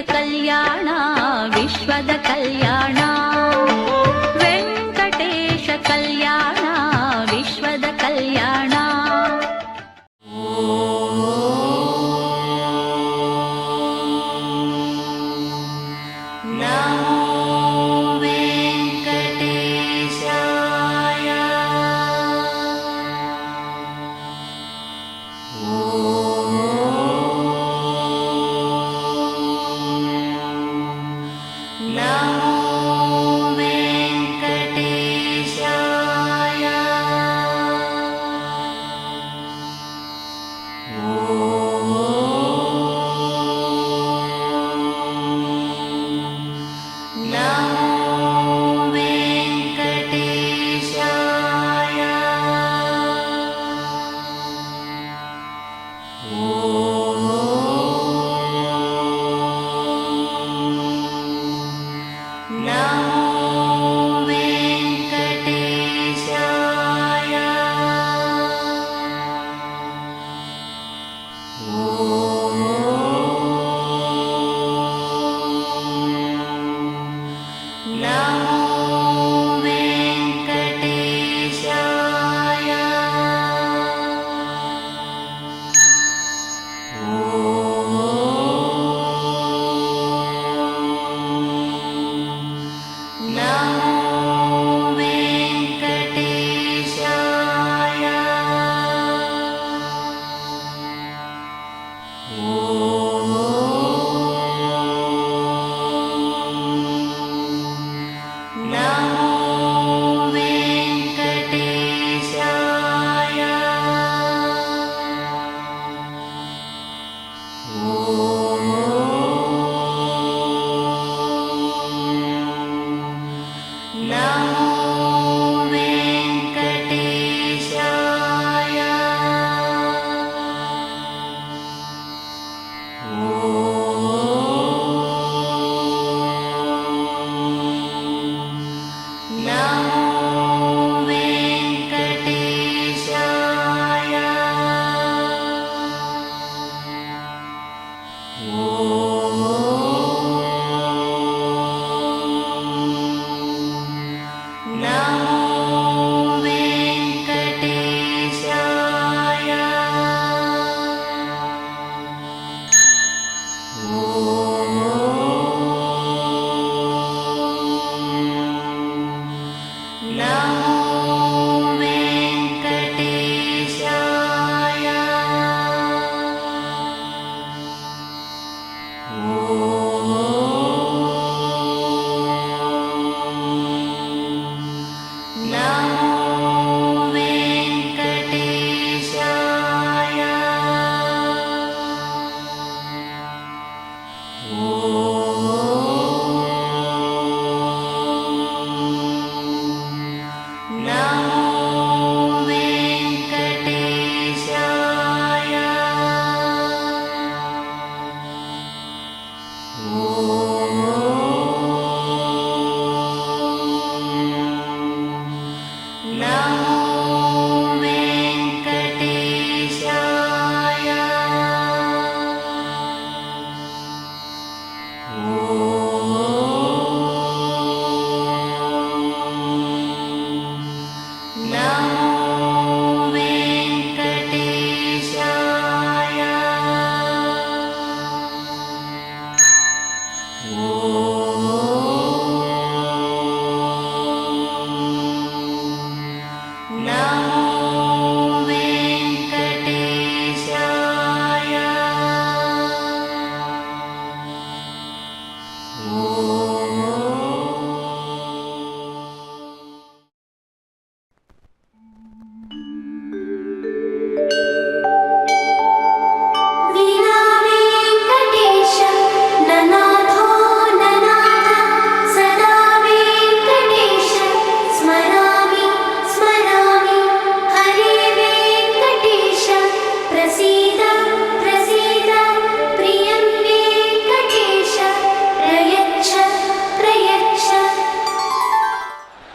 कल्याण विश्वद कल्याण वेंकटेश कल्याण विश्वद कल्याण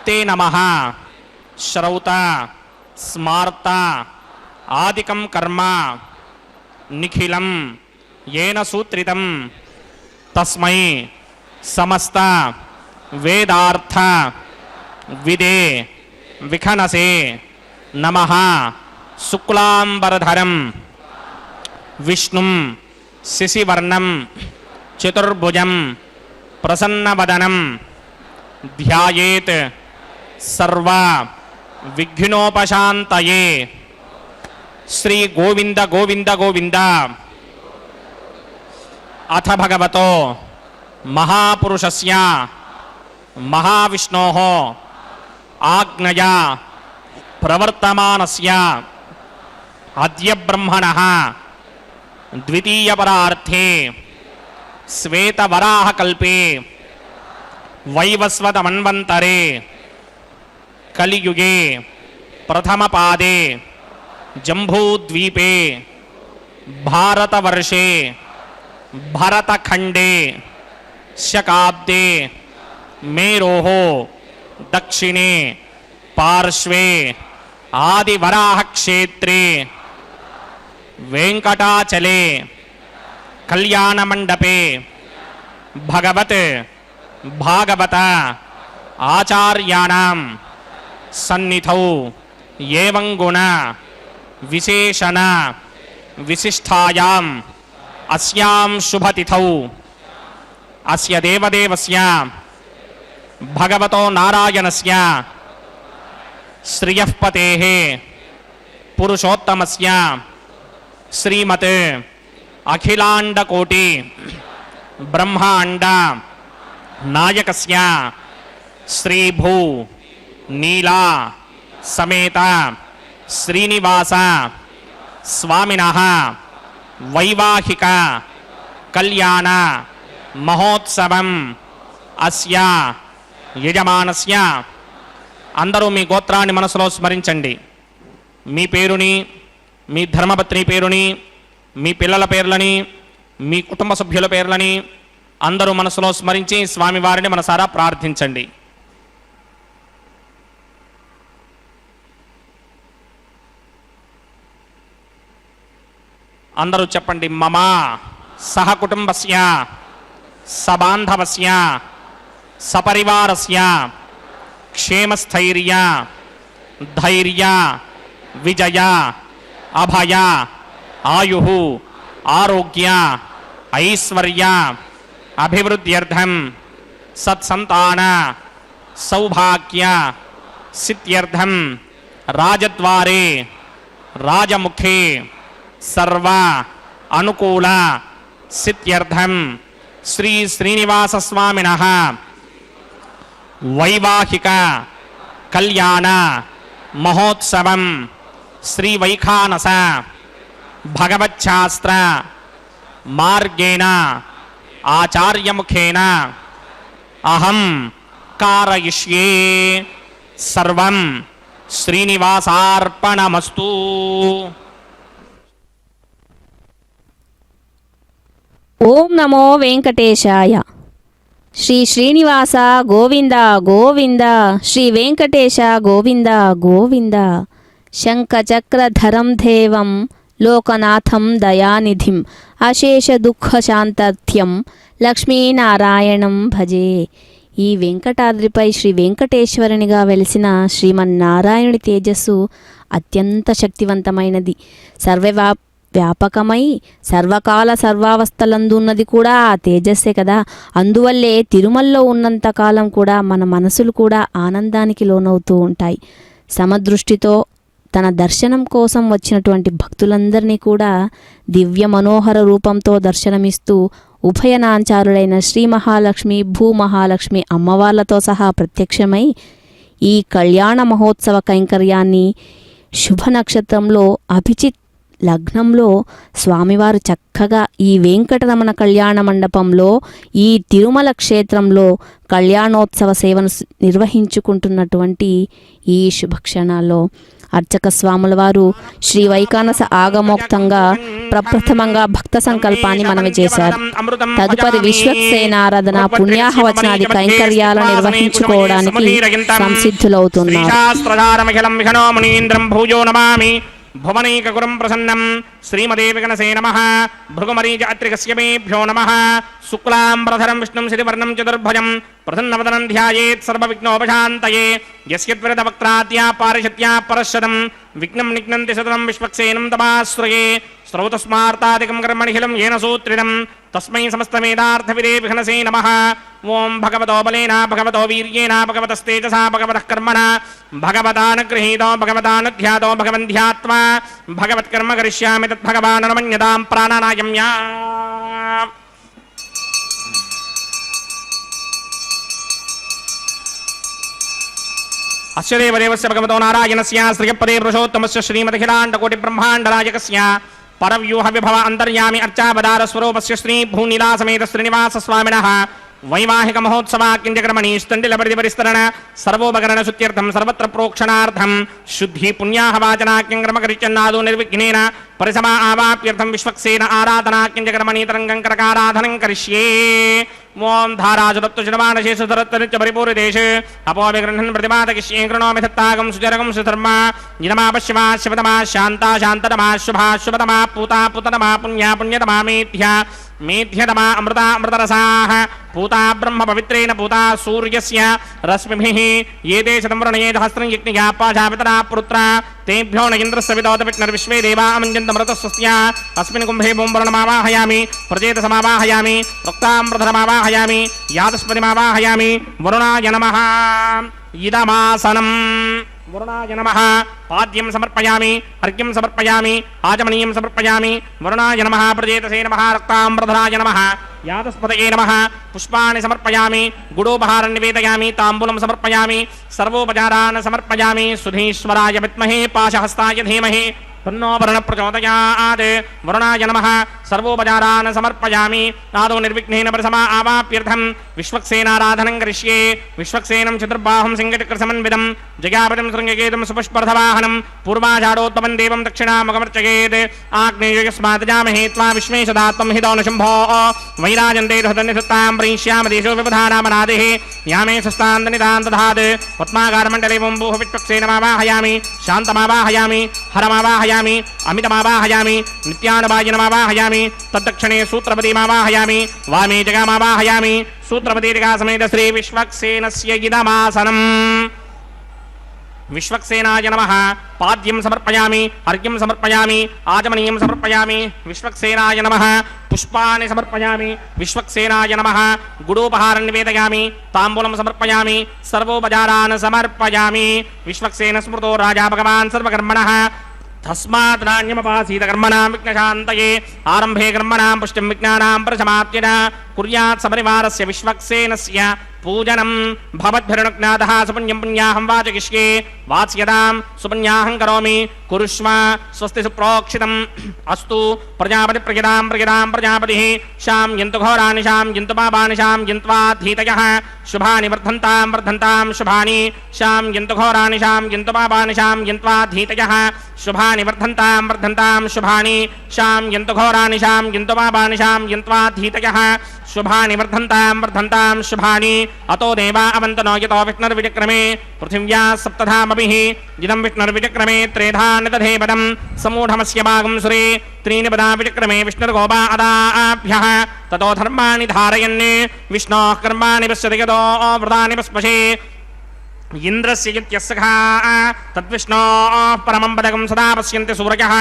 ते नमः श्रौता स्मार्ता आदिकं कर्म निखिलं येन सूत्रितं తస్మై సమస్త వేదార్థ విదే విఖనసే నమః. శుక్లాంబరధరం విష్ణుం శశివర్ణం చతుర్భుజం ప్రసన్నవదనం ధ్యాయేత్ సర్వ విఘ్నోపశాంతయే. శ్రీ గోవింద గోవింద గోవింద. అథ భగవతో మహాపురుషస్య మహావిష్ణోః ఆజ్ఞయా ప్రవర్తమానస్య అద్య బ్రహ్మణః ద్వితీయపరార్థే శ్వేతవరాహకల్పే వైవస్వతమన్వంతరే కలియుగే ప్రథమపాదే జంబూద్వీపే భారతవర్షే భరతఖండే శకాబ్దే మేరోః దక్షిణే పార్శ్వే ఆదివరాహక్షేత్రే వెంకటాచలే కళ్యాణమండపే భగవత్ భాగవత ఆచార్యాణం సన్నిధౌ ఏవం గుణ విశేషణ విశిష్టాయాం అస్యాం శుభతిథౌ అస్య దేవదేవస్య భగవతో నారాయణస్య శ్రియఃపతేః పురుషోత్తమస్య శ్రీమత్ అఖిలాండకోటి బ్రహ్మాండ నాయకస్య శ్రీభూ నీలా సమేత శ్రీనివాస స్వామినః వైవాహిక కళ్యాణ మహోత్సవం అస్య యజమానస్య. అందరూ మీ గోత్రాన్ని మనసులో స్మరించండి. మీ పేరుని, మీ ధర్మపత్ని పేరుని, మీ పిల్లల పేర్లని, మీ కుటుంబ సభ్యుల పేర్లని అందరూ మనసులో స్మరించి స్వామివారిని మనసారా ప్రార్థించండి. అందరూ చెప్పండి. మమ సహ కుటుంబస్య సబాంధవస్య సపరివారస్య క్షేమస్థైర్య ధైర్య విజయ అభయ ఆయు ఆరోగ్య ఐశ్వర్య అభివృద్ధ్యర్థం సత్సంతాన సౌభాగ్య సిద్ధ్యర్థం రాజద్వారే రాజముఖే సర్వ అనుకూల సిద్ధ్యర్థం శ్రీ శ్రీనివాస స్వామినః వైవాహిక కళ్యాణ మహోత్సవం శ్రీ వైఖానస భగవచ్ఛాస్త్ర మార్గేణ ఆచార్యముఖేన అహం కారయిష్యే. సర్వం శ్రీనివాసార్పణమస్తు. ఓం నమో వెంకటేశాయ. శ్రీ శ్రీనివాస గోవింద గోవింద, శ్రీ వెంకటేశ గోవింద గోవింద. శంఖచక్రధరం దేవం లోకనాథం దయానిధిం అశేష దుఃఖశాంతథ్యం లక్ష్మీనారాయణం భజే. ఈ వెంకటాద్రిపై శ్రీ వెంకటేశ్వరునిగా వెలిసిన శ్రీమన్నారాయణుడి తేజస్సు అత్యంత శక్తివంతమైనది. వ్యాపకమై సర్వకాల సర్వావస్థలందున్నది కూడా ఆ తేజస్సే కదా. అందువల్లే తిరుమలలో ఉన్నంతకాలం కూడా మన మనసులు కూడా ఆనందానికి లోనవుతూ ఉంటాయి. సమదృష్టితో తన దర్శనం కోసం వచ్చినటువంటి భక్తులందరినీ కూడా దివ్య మనోహర రూపంతో దర్శనమిస్తూ ఉభయనాంచారులైన శ్రీ మహాలక్ష్మి భూమహాలక్ష్మి అమ్మవార్లతో సహా ప్రత్యక్షమై ఈ కళ్యాణ మహోత్సవ కైంకర్యాన్ని శుభ నక్షత్రంలో అభిజిత్ లగ్నంలో స్వామివారు చక్కగా ఈ వెంకటరమణ కళ్యాణ మండపంలో ఈ తిరుమల క్షేత్రంలో కళ్యాణోత్సవ సేవను నిర్వహించుకుంటున్నటువంటి ఈ శుభక్షణాల్లో అర్చక స్వాముల వారు శ్రీ వైఖానస ఆగమోక్తంగా ప్రప్రథమంగా భక్త సంకల్పాన్ని మనవి చేశారు. తదుపరి విశ్వక్సేనారాధన పుణ్యాహవచనాది కైంకర్యాలను నిర్వహించుకోవడానికి సంసిద్ధులవుతున్నారు. భువనైకగురం ప్రసన్నం శ్రీమదే విగణసే నమః భృగుమరీజాత్రికస్యమేభ్యో నమః శుక్లాంబరధరం విష్ణుం శశివర్ణం చతుర్భుజం ప్రసన్నవదనం ధ్యాయేత్ సర్వవిఘ్నోపశాంతయే యస్యద్వరదవక్త్రాద్యా పారిషత్యా పరశతం విఘ్నం నిఘ్నంతి సతతం విశ్వక్సేనం తమాశ్రయే శ్రౌతస్మార్తాదికం కర్మణిఖిలం येन सूत्रिणं तस्मै समस्तवेदार्थविदे विघ्नसे नमः ओं भगवतो बलेन भगवतो वीर्येण भगवतस्तेजसा भगवतः कर्मणा भगवतानुगृहीतो भगवतानुध्यातो भगवन्ध्यात्मा भगवत्कर्म करिष्यामि तद्भगवाननुमन्यतां प्राणानायम्या अस्य देवदेवस्य भगवतो नारायणस्य श्रियपदे पुरुषोत्तमस्य श्रीमदखिलाण्डकोटिब्रह्माण्डराजकस्य परव्यूह विभव अंतर्यामी अर्चावतार स्वरूपस्य श्री भूनीला समेत श्रीनिवास स्वामिनः वैवाहिक महोत्सवा किंजकर्मणि स्तंडिल परिस्तरण सर्वोपकरण शुद्ध्यर्थम सर्वत्र प्रोक्षणार्थम शुद्धि पुण्याह वाचनाक्यंक्रम करिचन्नादो निर्विघ्नेन परिसमा आवाप्यर्थम विश्वक्सेन आराधना किंजकर्मणि तरंगं करकाराधनं करिष्ये ओं धाराजुदत्तुजनमानशेषधरत्तनित्य परिपूर्णदेश अपोविगृह्णन् प्रतिमादकिष्ये कृणोमि धत्तागं सुचरगं सुधर्मा जिनमा पश्चिमा शिवतमा शान्ता शान्ततमा शुभा शुभतमा पूता पूततमा पुण्या पुण्यतमा मेध्या मेध्यतमा अमृता अमृतरसाः पूता ब्रह्म पवित्रेण पूता सूर्यस्य रश्मिभिः ये ते शतं वृणये सहस्रं यज्ञया पाशापितरा पुत्रा तेभ्यो न इन्द्रस्य विदोतविष्णर्विश्वे देवा अमञ्जन्तमृतस्वस्या अस्मिन् कुम्भे बोम्बरणमावाहयामि प्रजेतसमावाहयामि रक्तामृतमावाहयामि यादस्पतिमावाहयामि वरुणाय नमः इदमासनम् वरुणाय नमः पाद्यं समर्पयामि अर्घ्यं समर्पयामि आचमनीयं समर्पयामि वरुणाय नमः प्रजेतसे नमः रक्ताम्रधराय नमः यादस्पतये नमः पुष्पाणि समर्पयामि गुडोपहारं निवेदयामि ताम्बूलं समर्पयामि सर्वोपचारान् समर्पयामि सुधीश्वराय विद्महे पाशहस्ताय धीमहि तन्नो वरुणः प्रचोदयात् वरुणाय नमः सर्वोपचारान् समर्पयामि नादो निर्विघ्नेन प्रसमा आवाप्यर्थं विश्वक्सेनाराधनं करिष्ये विश्वक्सेनं चतुर्बाहुं सिंहचक्रसमन्वितं जयापतिं शृङ्गकेतुं सुपुष्पर्थवाहनं पूर्वाषाढोत्तमं देवं दक्षिणामुखमर्चयेत् आग्नेयस्मात् जामहे त्वा विश्वेशदात्मं हितो न शम्भो वैराजन्ते हृदन्निसत्तां प्रयिष्याम देशो विपधानामनादिः यामे सुस्तान्तनिदान् दधात् पद्माकारमण्डले वम्बुः विश्वक्सेनमावाहयामि शान्तमावाहयामि हरमावाहयामि अमितमावाहयामि नित्यानुभाजिनमावाहयामि तद्दक्षिणे सूत्रपतिमावाहयामि वामे जगामावाहयामि सूत्रपति जगा समेत श्री विश्वक्सेनस्य इदमासनम् विश्वक्सेनाय नमः पाद्यं समर्पयामि अर्घ्यं समर्पयामि आचमनीयं समर्पयामि विश्वक्सेनाय नमः पुष्पाणि समर्पयामि विश्वक्सेनाय नमः गुडोपहारं निवेदयामि ताम्बूलं समर्पयामि सर्वोपचारान् समर्पयामि विश्वक्सेन स्मृतो राजा भगवान् सर्वकर्मणः तस्मात् नान्यमपासीत कर्मणां विघ्नशान्तये आरम्भे कर्मणां पुष्टिं विज्ञानां प्रशमाप्येन कुर्यात् सपरिवारस्य विश्वक्सेनस्य पूजनं भवद्भिर्नुज्ञातः सुपुण्यं पुण्याहं वाचयिष्ये वाच्यतां सुपुण्याहं करोमि कुरुष्व स्वस्ति सुप्रोक्षितम् अस्तु प्रजापति प्रजदां प्रजापतिः शां यन्तु घोराणि शां यन्तु पापानि शां यन्त्वाधीतयः शुभानि वर्धन्तां शुभानि शां यन्तु घोराणि शां यन्तु पापानि शां यन्त्वाधीतयः शुभानि वर्धन्तां शुभानि शां यन्तु घोराणि शां यन्तु पापानि शां यन्त्वाधीतयः शुभानि वर्धन्तां शुभानि अतो देवा अवन्तनो यतो विष्णुर्विचक्रमे पृथिव्या सप्तधामभिः इदं विष्णुर्विचक्रमे त्रेधा निदधे पदं समूढमस्य भागं सुरे त्रीणि पदा विचक्रमे विष्णुर्गोपा अदाभ्यः ततो धर्माणि धारयन् विष्णोः कर्माणि पश्यति यतो व्रतानि पस्पशे इंद्रस्य यस्यखा तद्विष्णोः परमं पदकं सदा पश्यन्ति सूरजः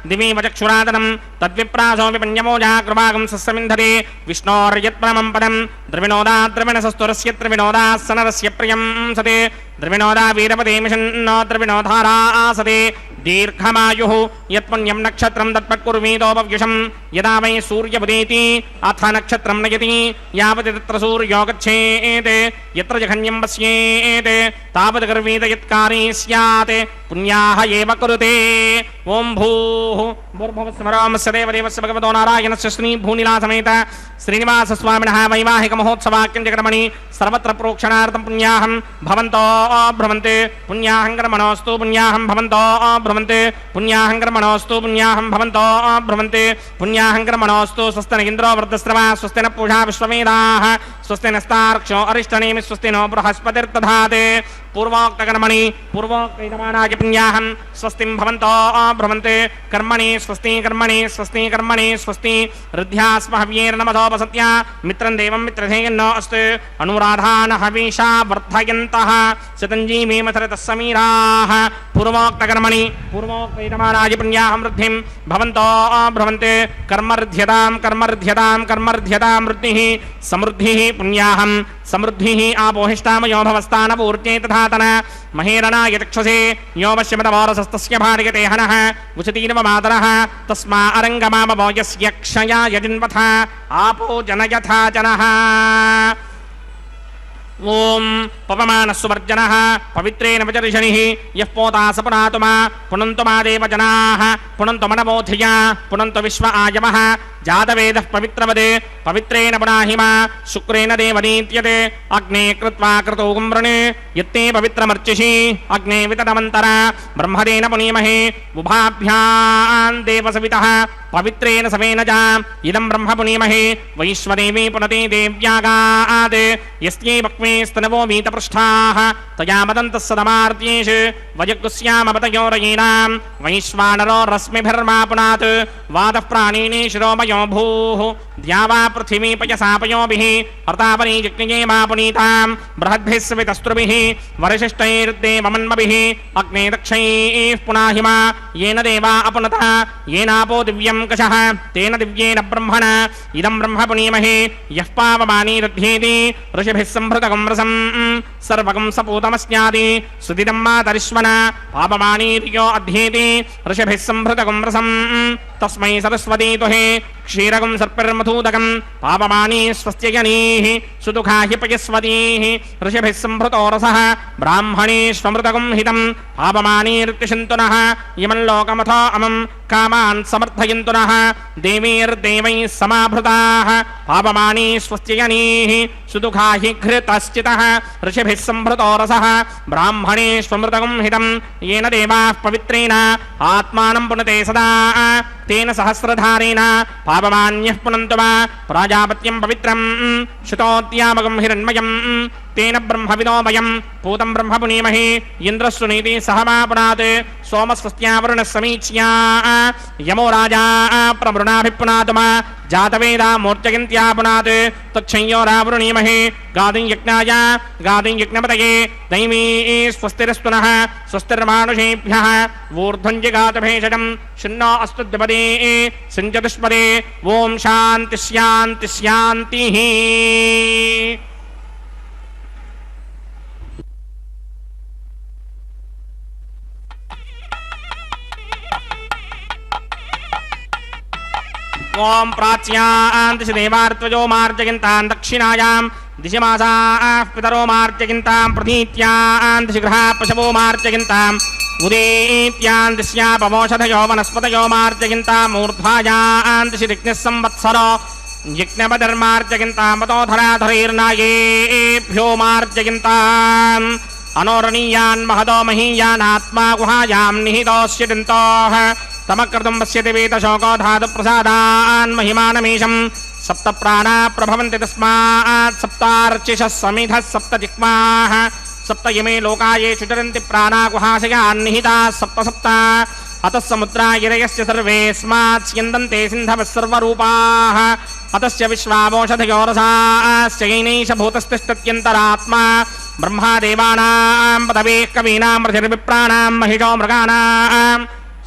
दिवि वचक्षुरादनं तद्विप्रासो विपन्यमोजा कृपागं सस्यमिन्धते विष्णोर्यत्परमं पदं द्रविणोदा द्रविणसस्तुरस्य त्रिविनोदा सनरस्य प्रियं सते द्रविणोदा वीरपदे मिषन्नो द्रविणोधारा आसते दीर्घमायुः यत्पुण्यं नक्षत्रं तत्पत्कुर्वीतोपव्युषं यदा वै सूर्यमुदेति अथ नक्षत्रं नयति यावत् तत्र सूर्यो गच्छेत् यत्र जघन्यं पश्येत् तावत् गर्वीत यत्कारी स्यात् पुण्याः एव कुरुते ओं भूः भूर्भुवस्मरामस्य देवदेवस्य भगवतो नारायणस्य श्री भूनिला समेत श्रीनिवास स्वामिनः वैवाहिक महोत्सवाक्यञ्चकर्मणि सर्वत्र प्रोक्षणार्थं पुण्याहं भवन्तो भ्रमन्ते पुण्याहं कर्मणोऽस्तु पुण्याहं भवन्तो भ्रमन्ते पुण्याहं कर्मणोऽस्तु पुण्याहं भवन्तो भ्रमन्ते पुण्याहं कर्मणोऽस्तु स्वस्ति न इन्द्रो वृद्धश्रवा स्वस्ति न पूषा विश्ववेदाः स्वस्ति नस्तार्क्ष्यो अरिष्टनेमि स्वस्ति नो बृहस्पतिर्दधाते పూర్వోక్తకర్మణి పూర్వోక్తయమానాయ పుణ్యాహం స్వస్తిం భవంతో భ్రమంతే కర్మణి స్వస్తి కర్మణి స్వస్తి కర్మణి స్వస్తి రుద్ధ్యాస్మ హవ్యేర్నమధోపసత్య మిత్రం దేవం మిత్రధేయన్నో అస్తు అనురాధాన హవిషా వర్ధయంతః శతంజీమేమథరతः సమీరాः పూర్వోక్తకర్మణి పూర్వోక్తయమానాయ పుణ్యాహం వృద్ధిం భవంతో భ్రమంతే కర్మర్ధ్యతాం కర్మర్ధ్యతాం కర్మర్ధ్యతాం వృద్ధిః సమృద్ధిః పుణ్యాహం సమృద్ధిః ఆపోహిష్టామయో భవస్థానపూర్త్యై తథాతన మహేరణాయ చక్షుషే యో పశ్యమతవారసస్తస్య భార్యతే హనః ఉచతీనవ మాతరః తస్మా అరంగమామవో యస్య క్షయాయ జిన్వథ ఆపో జనయథా జనః ఓం పవమానస్సువర్జనః పవిత్రేణ వచర్షణిః యః పోతా సపునాతు మా పునంతు మా దేవజనాః పునంతు మనమోధియా పునంతు విశ్వ ఆయవః జాతవేదః పవిత్రవదే పవిత్రేణ పునాహి మా శుక్రేణ దేవనీత్యతే అగ్నే కృత్వా క్రతో గుంవ్రణే యత్తే పవిత్రమర్చిషి అగ్నే వితతమంతర బ్రహ్మదేన పునీమహే ఉభాభ్యాం దేవసవితః పవిత్రేణ సవేన చ ఇదం బ్రహ్మ పునీమహే వైశ్వదేవీ పునతే దేవ్యాగాద్ యస్యై వక్మే స్తనవో వీతపృష్ఠాః తయా మదంతః సదమార్త్యేషు వయగ్గుస్యామపతయోరయీనాం వైశ్వానరో రశ్మిభిర్మా పునాత్ వాదః ప్రాణీని శిరోమయో భూః ద్యావా పృథివీ పయసాపయోభిః హర్తాపనీ యజ్ఞే మా పునీతాం బృహద్భిः సవితస్త్రుభిः వరిశిష్టైర్దేవమన్మభిः అగ్నే దక్షైః పునాహి మా येन देवा अपुनतः येनापो दिव्यं कषः तेन दिव्येन ब्रह्मणा इदं ब्रह्म पुनीमहे यः पावमानी दध्येति ऋषिभिः संभृतकं रसं सर्वकं सपूतमस्यादि सुदिदं मातरिश्वना पावमानीर्यो अध्येति ऋषिभिः संभृतकं रसं तस्मै सरस्वती तुहे क्षीरकं सर्पिर्मधूदकं पावमानी स्वस्त्ययनीः सुदुःखा हि पयस्वतीः ऋषिभिः संभृतो रसः ब्राह्मणेष्वमृतकं हितं पावमानीर्तिषन्तु नः इमं लोकमथो अमं कामान् समर्थयन्तु नः देवीर्देवैः समाभृताः पावमानी स्वस्त्ययनीः सुदुःखा हि घृतश्चितः ऋषिभिः संभृतो रसः ब्राह्मणेष्वमृतकं हितं येन देवाः पवित्रेण आत्मानं पुनते सदा तेन सहस्रधारेण पावमान्यः पुनन्तु वा प्राजापत्यं पवित्रं श्रुतोद्यामकं हिरण्मयं तेन ब्रह्मविदो वयं पूतं ब्रह्म पुनीमहे इन्द्रस्तु नीति सह मा पुनात् सोमस्वस्त्यावरुणः समीच्या यमो राजा प्रवृणाभिपुनातु मा जातवेदा मूर्त्यगिन्त्या पुनात् तच्छंयोरावृणीमहे गादिं यज्ञाय गादिं यज्ञपतये दैवी स्वस्तिरस्तु नः स्वस्तिर्मानुषेभ्यः ऊर्ध्वं जगातभेषजं शन्नो अस्तु द्विपदे सञ्चतुष्पदे ओम शान्ति शान्ति शान्तिः। ओम प्राच्यां दिशि देवार्त्वजो मार्जयन्तां दक्षिणायां दिशि मासाः पितरो मार्जयन्तां प्रतीत्यां दिशि गृहाः पशवो मार्जयन्तां उदेत्यां दिश्यापमोषधयो वनस्पतयो मार्जयन्ताम् ऊर्ध्वायां दिशि ऋग्निः संवत्सरो यज्ञपतिर्मार्जयन्तां वतोधराधरैर्नायेभ्यो मार्जयन्ताम् अनोरणीयान् महदो महीयानात्मा गुहायां निहितोऽस्य दन्तोः तमकृतं पश्यति वेतशोको धातुप्रसादान् महिमानमीशं सप्त प्राणा प्रभवन्ति तस्मात् सप्तार्चिषः समिधः सप्त जिह्वाः सप्त इमे लोकाये चरन्ति प्राणा गुहाशयान् निहिताः सप्त सप्त अतः समुद्रा गिरयस्य सर्वेऽस्मात् स्यन्दन्ते सिन्धवः सर्वरूपाः अतस्य विश्वावोषधयो रसाश्च येनैष भूतस्तिष्ठत्यन्तरात्मा ब्रह्मा देवानां पदवेः कवीनां ऋषिर्विप्राणां महिषो मृगाणां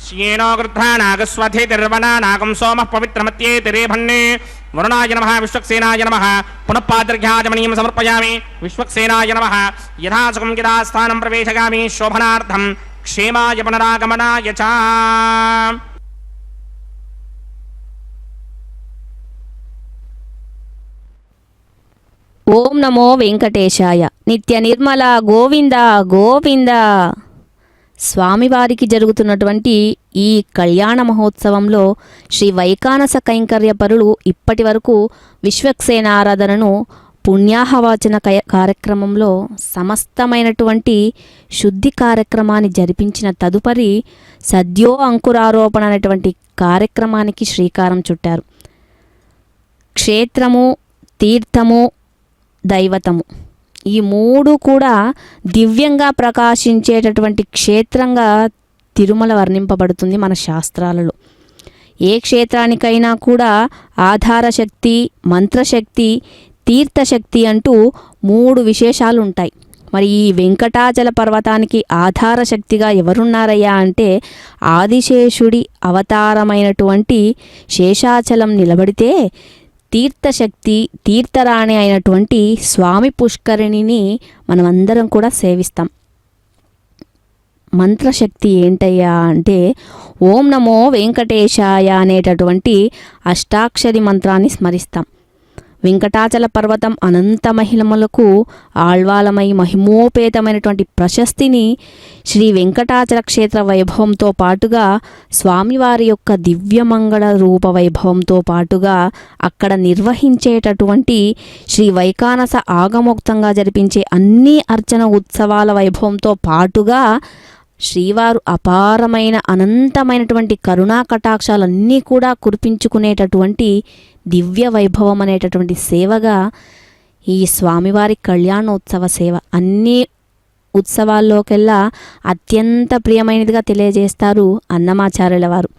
श्येनो गृध्रानागस्वधितिर्वनानागं सोमः पवित्रमत्येतिरेभन्ने वरुणाय नमः विश्वक्सेनाय नमः पुनः पादर्घ्याजमनीयं समर्पयामि विश्वक्सेनाय नमः यथासुखं यथास्थानं प्रवेशयामि शोभनार्थं क्षेमाय पुनरागमनाय च। ఓం నమో వెంకటేశాయ. నిత్య నిర్మల గోవింద గోవింద. స్వామివారికి జరుగుతున్నటువంటి ఈ కళ్యాణ మహోత్సవంలో శ్రీ వైకానస కైంకర్యపరులు ఇప్పటి వరకు విశ్వక్సేన ఆరాధనను పుణ్యాహవాచన కార్యక్రమంలో సమస్తమైనటువంటి శుద్ధి కార్యక్రమాన్ని జరిపించిన తదుపరి సద్యో అంకురారోపణ అనేటువంటి కార్యక్రమానికి శ్రీకారం చుట్టారు. క్షేత్రము, తీర్థము, దైవతము ఈ మూడు కూడా దివ్యంగా ప్రకాశించేటటువంటి క్షేత్రంగా తిరుమల వర్ణింపబడుతుంది మన శాస్త్రాలలో. ఏ క్షేత్రానికైనా కూడా ఆధారశక్తి, మంత్రశక్తి, తీర్థశక్తి అంటూ 3 విశేషాలు ఉంటాయి. మరి ఈ వెంకటాచల పర్వతానికి ఆధార శక్తిగా ఎవరున్నారయ్యా అంటే ఆదిశేషుడి అవతారమైనటువంటి శేషాచలం నిలబడితే తీర్థశక్తి, తీర్థరాణి అయినటువంటి స్వామి పుష్కరిణిని మనమందరం కూడా సేవిస్తాం. మంత్రశక్తి ఏంటయ్యా అంటే ఓం నమో వెంకటేశాయ అనేటటువంటి అష్టాక్షరి మంత్రాన్ని స్మరిస్తాం. వెంకటాచల పర్వతం అనంత మహిమలకు ఆళ్వాలమై మహిమోపేతమైనటువంటి ప్రశస్తిని శ్రీ వెంకటాచల క్షేత్ర వైభవంతో పాటుగా స్వామివారి యొక్క దివ్యమంగళ రూప వైభవంతో పాటుగా అక్కడ నిర్వహించేటటువంటి శ్రీ వైకానస ఆగమోక్తంగా జరిపించే అన్ని అర్చన ఉత్సవాల వైభవంతో పాటుగా శ్రీవారు అపారమైన అనంతమైనటువంటి కరుణా కటాక్షాలన్నీ కూడా కురిపించుకునేటటువంటి దివ్య వైభవం అనేటటువంటి సేవగా ఈ స్వామివారి కళ్యాణోత్సవ సేవ అన్ని ఉత్సవాల్లోకెల్లా అత్యంత ప్రియమైనదిగా తెలియజేస్తారు అన్నమాచార్యుల వారు.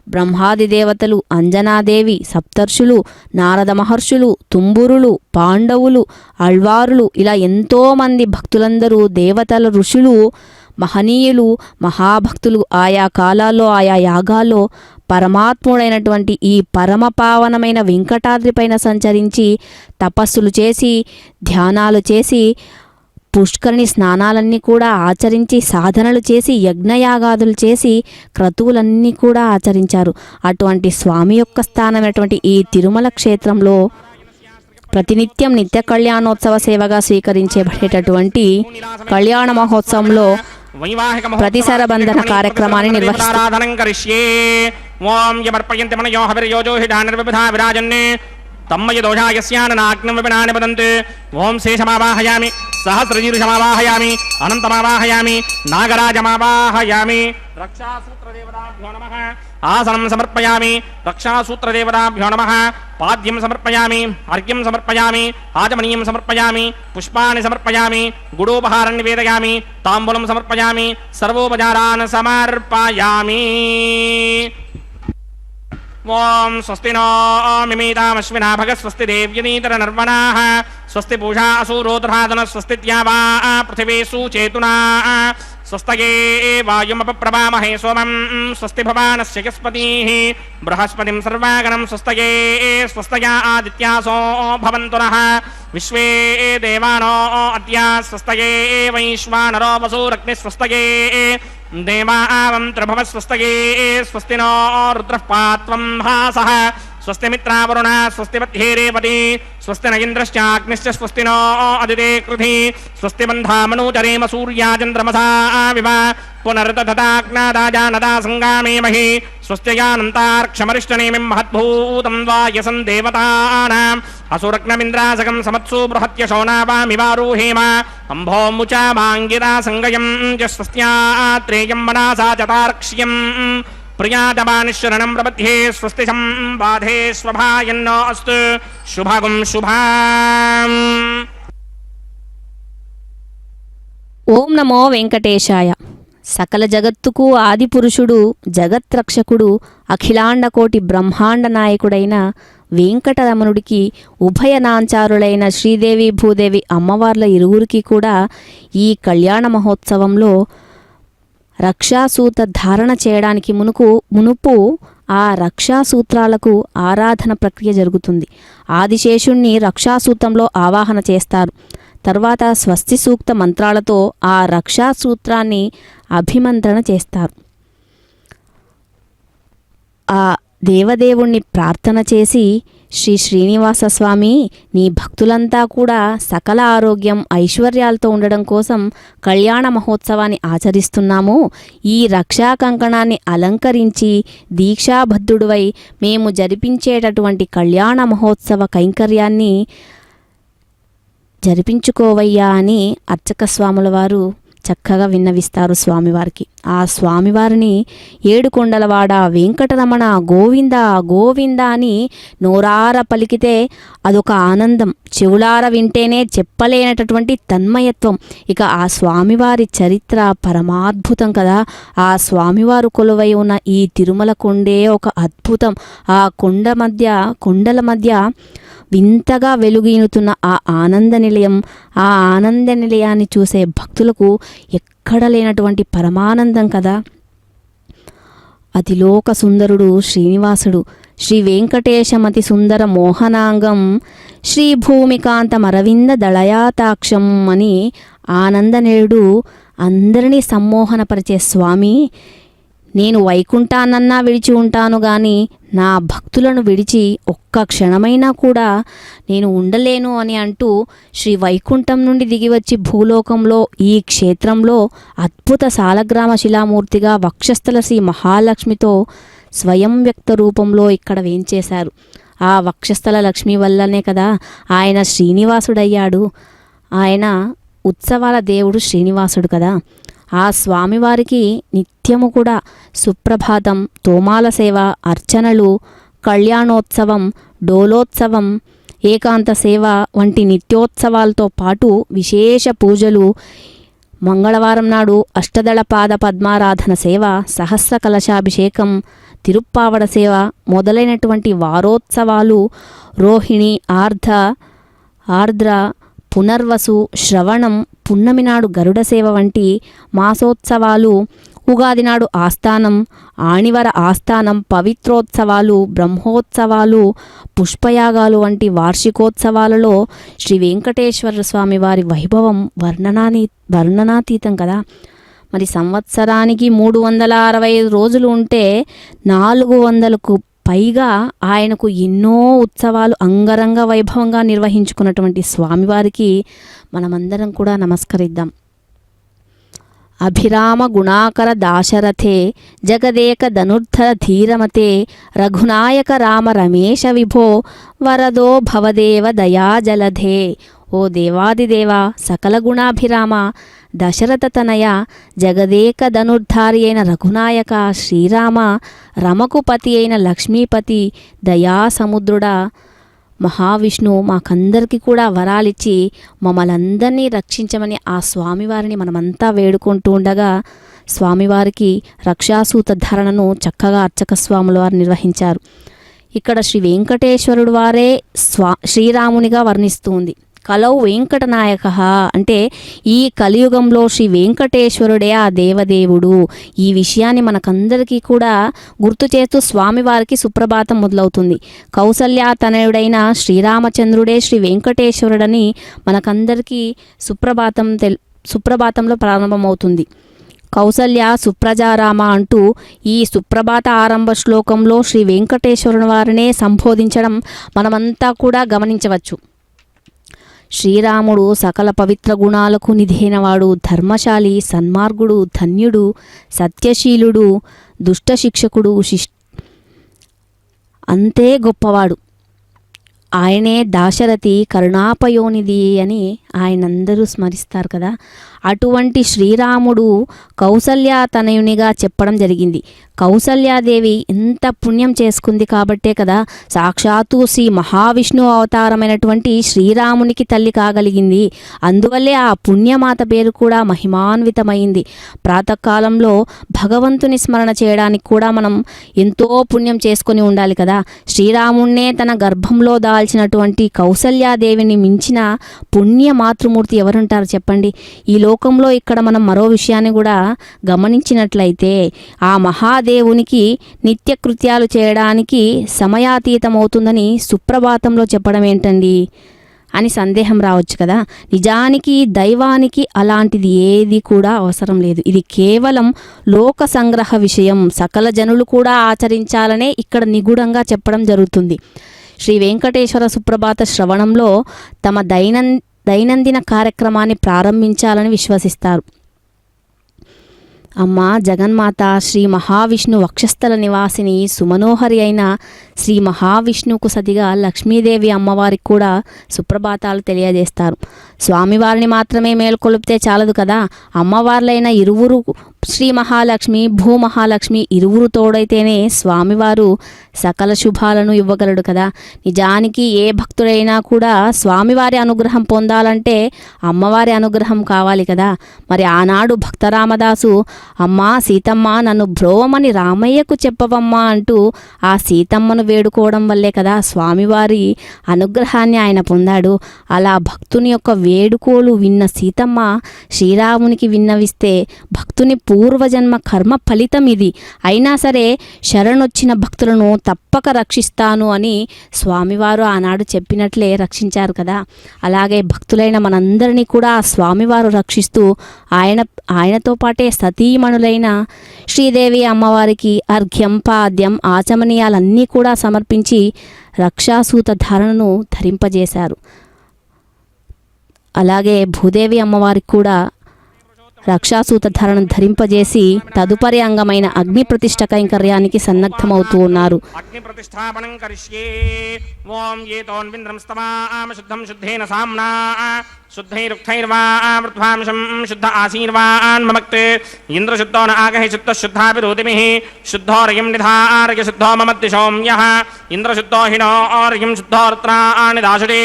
బ్రహ్మాది దేవతలు, అంజనాదేవి, సప్తర్షులు, నారద మహర్షులు, తుంబురులు, పాండవులు, అళ్వారులు ఇలా ఎంతోమంది భక్తులందరూ, దేవతల, ఋషులు, మహనీయులు, మహాభక్తులు ఆయా కాలాల్లో ఆయా యాగాల్లో పరమాత్ముడైనటువంటి ఈ పరమపావనమైన వెంకటాద్రిపైన సంచరించి తపస్సులు చేసి ధ్యానాలు చేసి పుష్కరిణి స్నానాలన్నీ కూడా ఆచరించి సాధనలు చేసి యజ్ఞయాగాదులు చేసి క్రతువులన్నీ కూడా ఆచరించారు. అటువంటి స్వామి యొక్క స్థానమైనటువంటి ఈ తిరుమల క్షేత్రంలో ప్రతినిత్యం నిత్య కళ్యాణోత్సవ సేవగా స్వీకరించబడేటటువంటి కళ్యాణ మహోత్సవంలో ప్రతిసర బంధన కార్యక్రమాన్ని నిర్వహిస్తారు. తమ్మయ దోషాయస్యాననాగ్నం విపినాని వదంతు. ఓం శేషమావాహయామి, సహస్రశీర్షమావాహయామి, అనంతమావాహయామి, నాగరాజమావాహయామి. రక్షాసూత్రదేవతాభ్యో నమః. ఆసనం సమర్పయామి. రక్షాసూత్రదేవతాభ్యో నమః. పాద్యం సమర్పయామి, అర్ఘ్యం సమర్పయామి, ఆచమనీయం సమర్పయామి, పుష్పాన్ని సమర్పయామి, గుడోపహారం నివేదయామి, తాంబూలం సమర్పయామి, సర్వోపచారాన్ సమర్పయామి. ఓం స్వస్తి నో మిమీతామశ్వినా భగ స్వస్తి దేవ్యనీతర నర్వణాః స్వస్తి పూషా అసూరోధరాధన స్వస్తి త్యావా పృథివీషు చేతునా స్వస్తయే వాయుమపప్రభామహే సోమం స్వస్తి భవానస్య యస్పతిః బృహస్పతిం సర్వాగణం స్వస్తయే స్వస్తయా ఆదిత్యాసో భవంతు నః విశ్వే దేవానో అద్య స్వస్తయే వైశ్వానరో వసూరగ్నిః స్వస్తయే దేవావం త్రిభవ స్వస్తయే స్వస్తి నో రుద్రః పాత్వం భాసః స్వస్తి మిత్రావరుణ స్వస్తి మధ్యేరేపతి స్వస్తి న ఇంద్రశ్చాగ్నిశ్చ స్వస్తి నో అదితే కృధి స్వస్తి బంధామనూచరేమ సూర్యాచంద్రమసా వివ పునర్దధాజ్ఞాదాజానదా సంగామేమహి స్వస్త్యయానంతార్క్షమరిష్టనేమిం మహద్భూతం వాయసం దేవతానాం అసురగ్నమింద్రాసకం సమత్సు బృహత్యశోనావామివారూహేమ అంభోముచా మాంగిరా సంగయం చ స్వస్త్యాత్రేయం మనసా చతార్క్ష్యం ప్రియాతమానిశరణం ప్రపద్యే స్వస్తి సంబాధే స్వభాయన్నో అస్తు శుభగం శుభాం. ఓం నమో వెంకటేశాయ. సకల జగత్తుకు ఆదిపురుషుడు, జగత్రక్షకుడు, అఖిలాండకోటి బ్రహ్మాండ నాయకుడైన వెంకటరమణుడికి ఉభయనాంచారులైన శ్రీదేవి భూదేవి అమ్మవార్ల ఇరువురికి కూడా ఈ కళ్యాణ మహోత్సవంలో రక్షాసూత ధారణ చేయడానికి మునుపు ఆ రక్షాసూత్రాలకు ఆరాధన ప్రక్రియ జరుగుతుంది. ఆదిశేషుణ్ణి రక్షాసూత్రంలో ఆవాహన చేస్తారు. తర్వాత స్వస్తి సూక్త మంత్రాలతో ఆ రక్షాసూత్రాన్ని అభిమంత్రణ చేస్తారు. ఆ దేవదేవుణ్ణి ప్రార్థన చేసి శ్రీ శ్రీనివాస స్వామి, నీ భక్తులంతా కూడా సకల ఆరోగ్యం ఐశ్వర్యాలతో ఉండడం కోసం కళ్యాణ మహోత్సవాన్ని ఆచరిస్తున్నాము. ఈ రక్షా కంకణాన్ని అలంకరించి దీక్షాబద్ధుడివై మేము జరిపించేటటువంటి కళ్యాణ మహోత్సవ కైంకర్యాన్ని జరిపించుకోవయ్యా అని అర్చక స్వాముల వారు చక్కగా విన్నవిస్తారు స్వామివారికి. ఆ స్వామివారిని ఏడుకొండలవాడ వెంకటరమణ గోవింద గోవింద అని నోరార పలికితే అదొక ఆనందం, చెవులార వింటేనే చెప్పలేనటువంటి తన్మయత్వం. ఇక ఆ స్వామివారి చరిత్ర పరమాద్భుతం కదా. ఆ స్వామివారు కొలువై ఉన్న ఈ తిరుమల కొండే ఒక అద్భుతం. ఆ కొండల మధ్య వింతగా వెలుగీనుతున్న ఆ ఆనంద నిలయం, ఆ ఆనంద నిలయాన్ని చూసే భక్తులకు ఎక్కడ లేనటువంటి పరమానందం కదా. అతిలోక సుందరుడు శ్రీనివాసుడు, శ్రీ వెంకటేశమతి సుందర మోహనాంగం, శ్రీ భూమికాంతమరవింద దళయాతాక్షం అని ఆనందనేయుడు అందరినీ సమ్మోహనపరిచే స్వామి. నేను వైకుంఠాన్నన్నా విడిచి ఉంటాను గాని నా భక్తులను విడిచి ఒక్క క్షణమైనా కూడా నేను ఉండలేను అని అంటూ శ్రీ వైకుంఠం నుండి దిగివచ్చి భూలోకంలో ఈ క్షేత్రంలో అద్భుత సాలగ్రామ శిలామూర్తిగా వక్షస్థల శ్రీ మహాలక్ష్మితో స్వయం వ్యక్త రూపంలో ఇక్కడ వేంచేశారు. ఆ వక్షస్థల లక్ష్మి వల్లనే కదా ఆయన శ్రీనివాసుడయ్యాడు. ఆయన ఉత్సవాల దేవుడు శ్రీనివాసుడు కదా. ఆ స్వామివారికి నిత్యము కూడా సుప్రభాతం, తోమాల సేవ, అర్చనలు, కళ్యాణోత్సవం, డోలోత్సవం, ఏకాంత సేవ వంటి నిత్యోత్సవాలతో పాటు విశేష పూజలు, మంగళవారం నాడు అష్టదళ పాద పద్మారాధన సేవ, సహస్ర కలశాభిషేకం, తిరుప్పావడ సేవ మొదలైనటువంటి వారోత్సవాలు, రోహిణి, ఆర్ద్ర, పునర్వసు, శ్రవణం, పున్నమి నాడు గరుడ సేవ వంటి మాసోత్సవాలు, ఉగాది నాడు ఆస్థానం, ఆణివర ఆస్థానం, పవిత్రోత్సవాలు, బ్రహ్మోత్సవాలు, పుష్పయాగాలు వంటి వార్షికోత్సవాలలో శ్రీ వెంకటేశ్వర స్వామి వారి వైభవం వర్ణనాతీతం కదా. మరి సంవత్సరానికి 365 రోజులు ఉంటే 400కు పైగా ఆయనకు ఎన్నో ఉత్సవాలు అంగరంగ వైభవంగా నిర్వహించుకున్నటువంటి స్వామివారికి మనమందరం కూడా నమస్కరిద్దాం. అభిరామ గుణాకర దాశరథే జగదేక ధనుర్ధర ధీరమతే రఘునాయక రామ రమేశ విభో వరదో భవదేవ దయాజలధే. ఓ దేవాదిదేవ, సకల గుణాభిరామ, దశరథ తనయ, జగదేక ధనుర్ధారి అయిన రఘునాయక శ్రీరామ, రమకు పతి అయిన లక్ష్మీపతి, దయాసముద్రుడా మహావిష్ణు మాకందరికీ కూడా వరాలిచ్చి మమ్మల్ందరినీ రక్షించమని ఆ స్వామివారిని మనమంతా వేడుకుంటూ ఉండగా స్వామివారికి రక్షాసూత ధారణను చక్కగా అర్చక స్వాముల వారు నిర్వహించారు. ఇక్కడ శ్రీ వెంకటేశ్వరుడు వారే శ్రీరామునిగా వర్ణిస్తుంది. కలౌ వెంకటనాయక అంటే ఈ కలియుగంలో శ్రీ వెంకటేశ్వరుడే ఆ దేవదేవుడు. ఈ విషయాన్ని మనకందరికీ కూడా గుర్తు చేస్తూ స్వామివారికి సుప్రభాతం మొదలవుతుంది. కౌసల్యాతనయుడైన శ్రీరామచంద్రుడే శ్రీ వెంకటేశ్వరుడని మనకందరికీ సుప్రభాతంలో ప్రారంభమవుతుంది. కౌసల్య సుప్రజారామ అంటూ ఈ సుప్రభాత ఆరంభ శ్లోకంలో శ్రీ వెంకటేశ్వరుని వారినే సంబోధించడం మనమంతా కూడా గమనించవచ్చు. శ్రీరాముడు సకల పవిత్ర గుణాలకు నిధైనవాడు, ధర్మశాలి, సన్మార్గుడు, ధన్యుడు, సత్యశీలుడు, దుష్ట శిక్షకుడు, అంతే గొప్పవాడు. ఆయనే దాశరథి కరుణాపయోనిధి అని ఆయనందరూ స్మరిస్తారు కదా. అటువంటి శ్రీరాముడు కౌసల్యాతనయునిగా చెప్పడం జరిగింది. కౌసల్యాదేవి ఎంత పుణ్యం చేసుకుంది కాబట్టే కదా సాక్షాత్తు శ్రీ మహావిష్ణు అవతారమైనటువంటి శ్రీరామునికి తల్లి కాగలిగింది. అందువల్లే ఆ పుణ్యమాత పేరు కూడా మహిమాన్వితమైంది. ప్రాతకాలంలో భగవంతుని స్మరణ చేయడానికి కూడా మనం ఎంతో పుణ్యం చేసుకొని ఉండాలి కదా. శ్రీరాముణ్ణే తన గర్భంలో దాల్చినటువంటి కౌసల్యాదేవిని మించిన పుణ్య మాతృమూర్తి ఎవరుంటారు చెప్పండి. ఈ లోకంలో ఇక్కడ మనం మరో విషయాన్ని కూడా గమనించినట్లయితే ఆ మహాదేవునికి నిత్య కృత్యాలు చేయడానికి సమయాతీతమవుతుందని సుప్రభాతంలో చెప్పడం ఏంటండి అని సందేహం రావచ్చు కదా. నిజానికి దైవానికి అలాంటిది ఏది కూడా అవసరం లేదు. ఇది కేవలం లోక సంగ్రహ విషయం. సకల జనులు కూడా ఆచరించాలనే ఇక్కడ నిగూఢంగా చెప్పడం జరుగుతుంది. శ్రీ వెంకటేశ్వర సుప్రభాత శ్రవణంలో తమ దైనందిన కార్యక్రమాన్ని ప్రారంభించాలని విశ్వసిస్తారు. అమ్మ జగన్మాత శ్రీ మహావిష్ణు వక్షస్థల నివాసిని సుమనోహరి అయిన శ్రీ మహావిష్ణువుకు సతిగా లక్ష్మీదేవి అమ్మవారికి కూడా సుప్రభాతాలు తెలియజేస్తారు. స్వామివారిని మాత్రమే మేల్కొలిపితే చాలదు కదా, అమ్మవార్లైన ఇరువురు శ్రీ మహాలక్ష్మి భూమహాలక్ష్మి ఇరువురు తోడైతేనే స్వామివారు సకల శుభాలను ఇవ్వగలడు కదా. నిజానికి ఏ భక్తుడైనా కూడా స్వామివారి అనుగ్రహం పొందాలంటే అమ్మవారి అనుగ్రహం కావాలి కదా. మరి ఆనాడు భక్తరామదాసు అమ్మా సీతమ్మ నన్ను బ్రోవమని రామయ్యకు చెప్పవమ్మా అంటూ ఆ సీతమ్మను వేడుకోవడం వల్లే కదా స్వామివారి అనుగ్రహాన్ని ఆయన పొందాడు. అలా భక్తుని యొక్క వేడుకోలు విన్న సీతమ్మ శ్రీరామునికి విన్నవిస్తే భక్తుని పూర్వజన్మ కర్మ ఫలితం ఇది, అయినా సరే శరణొచ్చిన భక్తులను తప్పక రక్షిస్తాను అని స్వామివారు ఆనాడు చెప్పినట్లే రక్షించారు కదా. అలాగే భక్తులైన మనందరినీ కూడా స్వామివారు రక్షిస్తూ ఆయనతో పాటే సతీమణులైన శ్రీదేవి అమ్మవారికి అర్ఘ్యం పాద్యం ఆచమనీయాలన్నీ కూడా సమర్పించి రక్షాసూత ధారణను ధరింపజేశారు. అలాగే భూదేవి అమ్మవారికి కూడా రక్షాసూత ధారణను ధరింపజేసి తదుపరి అంగమైన అగ్ని ప్రతిష్ఠ కైంకర్యానికి సన్నద్ధమవుతూ ఉన్నారు. అగ్ని ప్రతిష్టాపనం కరిష్యే. ఓం ఏతోన్వింద్రం స్తవామ శుద్ధం శుద్ధేన సామ్నా శుద్ధైరుక్తైర్వా మృత్వాంశం శుద్ధ ఆశీర్వాన్ మమక్త్ ఇంద్రశుద్ధో న ఆగహి శుద్ధ శుద్ధాభిరోతిమిః శుద్ధోరయం నిధారయ శుద్ధో మమద్దిశోమ్యః ఇంద్రశుద్ధో హినో ఆర్యం శుద్ధో వృత్రాణి దాశుడే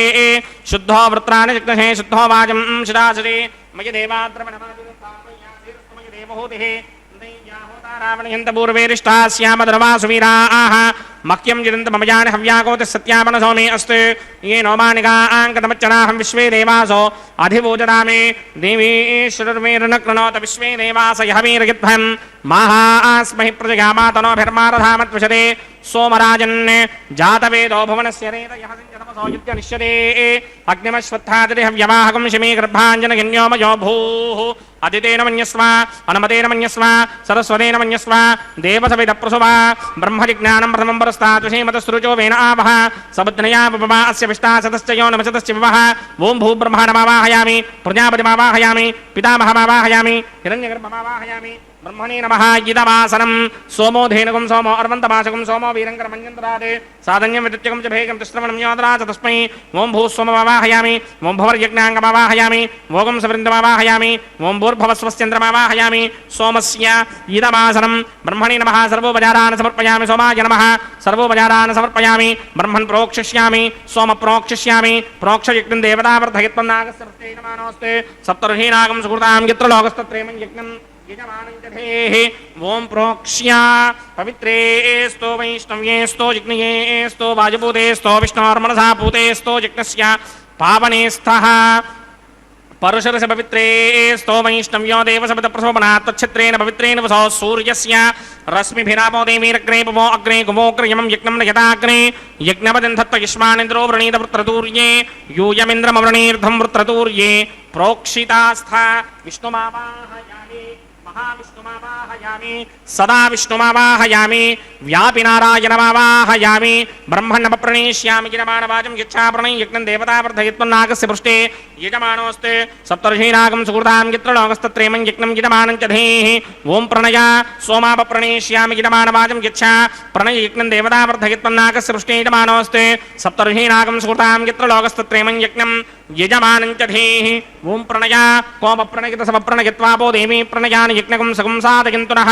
శుద్ధో వృత్రాణి జిగ్నహే శుద్ధో వాజం శిదాశుడే మయ దేవాద్రవణమయ దేవహూతిః రావణయంత పూర్వేరిష్టా శ్యామధర్వాసువీరాః మహ్యం జిదంత మమజాని హవ్యాకోతి సత్యామనసో మే అస్తు ఏ నోమానికాంకతమచ్చనాహం విశ్వే దేవాసో అధిభూజరామే దేవీశ్వరుర్వేరున కృణోత విశ్వే దేవాస యహవీరగిద్భం మహాస్మహి ప్రజగామాతనోభిర్మారధామత్వశతే సోమరాజన్ జాతవేదో భువనస్య రేతయః సంజతమసో యుధ్యనిష్యతే అగ్నిమశ్వత్థాదితి హవ్యవాహకం శమే గర్భాంజనగన్యోమయో భూః అదితేన మన్యస్వ అనుమతేన మన్యస్వ సరస్వతేన మన్యస్వ దేవసవిద ప్రసువ బ్రహ్మజిజ్ఞానం ప్రథమం పరస్తాతుషేమతస్రుచో వేన ఆవహ సబుద్ధ్నయా పపమా అస్య విష్టాశతశ్చయో నమశతశ్చ వివహ ఓం భూబ్రహ్మాణమావాహయామి ప్రజాపతిమావాహయామి పితామహమావాహయామి హిరణ్యగర్భమావాహయామి బ్రహ్మణే నమః ఇదమాసనం సోమో ధేనుకం సోమో అర్వంతమాశకం సోమో వీరంకరమన్యంతరాదే సాధన్యం విద్యుత్యకం చ భేగం తిస్రవణం యోదరాచ తస్మై ఓం భూస్వమమావాహయామి ఓం భవర్యజ్ఞాంగమావాహయామి ఓం సవృందమావాహయామి ఓం భూర్భవస్వస్యంద్రమావాహయామి సోమస్య ఇదమాసనం బ్రహ్మణే నమః సర్వోపచారాన్ సమర్పయామి సోమాయ నమః సర్వోపచారాన్ సమర్పయామి బ్రహ్మన్ ప్రోక్షిష్యామి సోమ ప్రోక్షిష్యామి ప్రోక్షయజ్ఞం దేవతావర్ధయత్వం నాగస్య ప్రత్యేకమానోస్తే సప్తర్షీనాగం సుకృతాం యత్ర లోకస్తత్రేమం యజ్ఞం ఓం ప్రోక్ష్య పవిత్రేస్తో వైష్ణవ్యేస్తో జిగ్నయేస్తో వాజపూతేస్తో విష్ణోర్మనసా పూతేస్తో జిగ్నస్య పావనేస్థః పరుషరస పవిత్రేస్తో వైష్ణవ్యో దేవసపద ప్రశోభనాత్ తచ్ఛత్రేణ పవిత్రేణ వసో సూర్యస్య రశ్మిభిరాపో దేవీరగ్రే పవో అగ్రే గుమోగ్రయమం యజ్ఞం యథాగ్రే యజ్ఞపదంధత్వ యుష్మానింద్రో వృణీత వృత్రతూర్యే యూయమింద్రమవృణీర్ధం వృత్రతూర్యే ప్రోక్షితాస్థ విష్ణుమావాహయామి महाविष्णुमावाहयामि सदा विष्णुमावाहयामि व्यापिनारायणमावाहयामि ब्रह्मण्डमप्रणेष्यामि यजमानवाचं यच्छाप्रणय यज्ञं देवतावर्धयत्वं नागस्य पृष्ठे यजमानोऽस्ते सप्तर्षीनागं सुकृतां यत्र लोकस्तत्रेमं यज्ञं यजमानं च धेः ओं प्रणय सोमापप्रणेष्यामि यजमानवाचं यच्छा प्रणय यज्ञं देवतावर्धयत्वं नागस्य पृष्ठे यजमानोऽस्ते सप्तर्षीनागं सुकृतां यत्र लोकस्तत्रेमं यज्ञं यजमानं च धेः ओं प्रणय कोमप्रणयित समप्रणयत्वापो देवी प्रणयानि यज्ञकं सगं साधयन्तुनः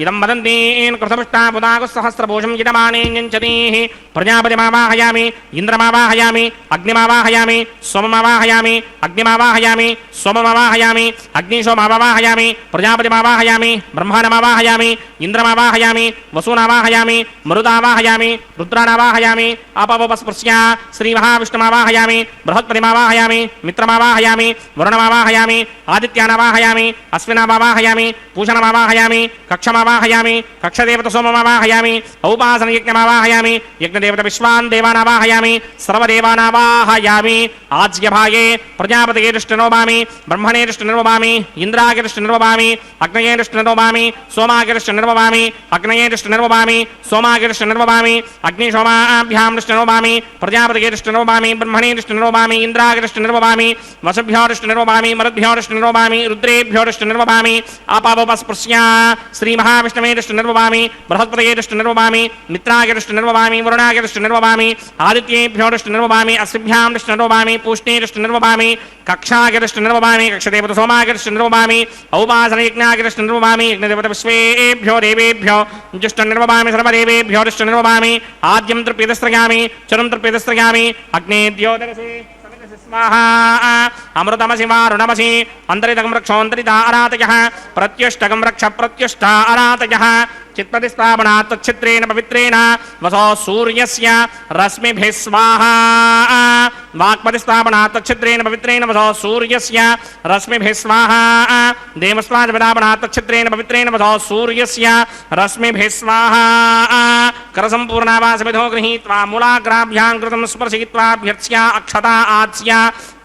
इदं वदन्तीन् कृतपुष्टाबुधागुसहस्रभूषं यजमानेऽन्यञ्चतीः प्रजापतिमावाहयामि इन्द्रमावाहयामि अग्निमावाहयामि सोममावाहयामि अग्निमावाहयामि सोममावाहयामि अग्निशोमावाहयामि प्रजापतिमावाहयामि ब्रह्माणमावाहयामि इन्द्रमावाहयामि वसूनावाहयामि मरुदावाहयामि रुद्राणावाहयामि अपवस्पृश्य श्रीमहाविष्णुमावाहयामि बृहत्पतिमावाहयामि मित्रमावाहयामि वरुणमावाहयामि आदित्यानावाहयामि अश्विनावाहयामि पूषणमावाहयामि कक्षमावाहयामि कक्षदेवतसोममावाहयामि औपासनयज्ञमावाहयामि यज्ञदेवतविश्वान् देवानावाहयामि सर्वदेवानावाहयामि आज्यभागे प्रजापतिगे दृष्टिर्नोभामि ब्रह्मणे दृष्टिर्नोभामि इन्द्रागे दृष्टिर्नोभामि अग्नये दृष्टिर्नोभामि सोमागे दृष्टिर्नोभामि నిర్వవామి అగ్నయే దృష్టి నిర్వవామి సోమాగే దృష్టి నిర్వవామి అగ్ని సోమాభ్యాం దృష్టి నిర్వవామి ప్రజాపతిగే దృష్టి నిర్వవామి బ్రహ్మణే దృష్టి నిర్వవామి ఇంద్రాగే దృష్టి నిర్వవామి వసుభ్యో దృష్టి నిర్వవామి మరుద్భ్యో దృష్టి నిర్వవామి రుద్రేభ్యో దృష్టి నిర్వవామి ఆపావపస్పృశ్య శ్రీ మహావిష్ణవే దృష్టి నిర్వవామి బృహస్పతయే దృష్టి నిర్వవామి మిత్రాగే దృష్టి నిర్వవామి వరుణాగే దృష్టి నిర్వవామి ఆదిత్యేభ్యో దృష్టి నిర్వవామి అశ్విభ్యాం దృష్టి నిర్వవామి పూష్ణే దృష్టి నిర్వవామి కక్షాగే దృష్టి నిర్వవామి కక్షదేవత సోమాగే దృష్టి నిర్వవామి ఔపాసన యజ్ఞాగే దృష్టి నిర్వవామి యజ్ఞదేవత విశ్వేభ్యో దేవేభ్యో దృష్టి నిర్వవామి సర్వదేవేభ్యో దృష్టి నిర్వవామి ఆద్యం తృప్యదస్త్రయామి చరం తృప్యదస్త్రయామి అగ్నేద్యోదరసి స్వాహా అమృతమసి వారుణమసి అంతరితకం రక్షోంతరిత అరాతయః ప్రత్యుష్టకం రక్ష ప్రత్యుష్ట అరాతయః చిత్పతిస్థాపనాత్ తచ్చిత్రేణ పవిత్రేణ వసో సూర్యస్య రశ్మిభిః స్వాహా వాక్పతిస్థాపనాత్ తచ్చిత్రేణ పవిత్రేణ వసో సూర్యస్య రశ్మిభిః స్వాహా దేవస్వాదిపదాపనాత్ తచ్చిత్రేణ పవిత్రేణ వసో సూర్యస్య రశ్మిభిః స్వాహా కరసంపూర్ణావాసమిధో గృహీత్వా మూలాగ్రాభ్యాం కృతం స్పర్శయిత్వాభ్యర్చ్య అక్షతా ఆచ్య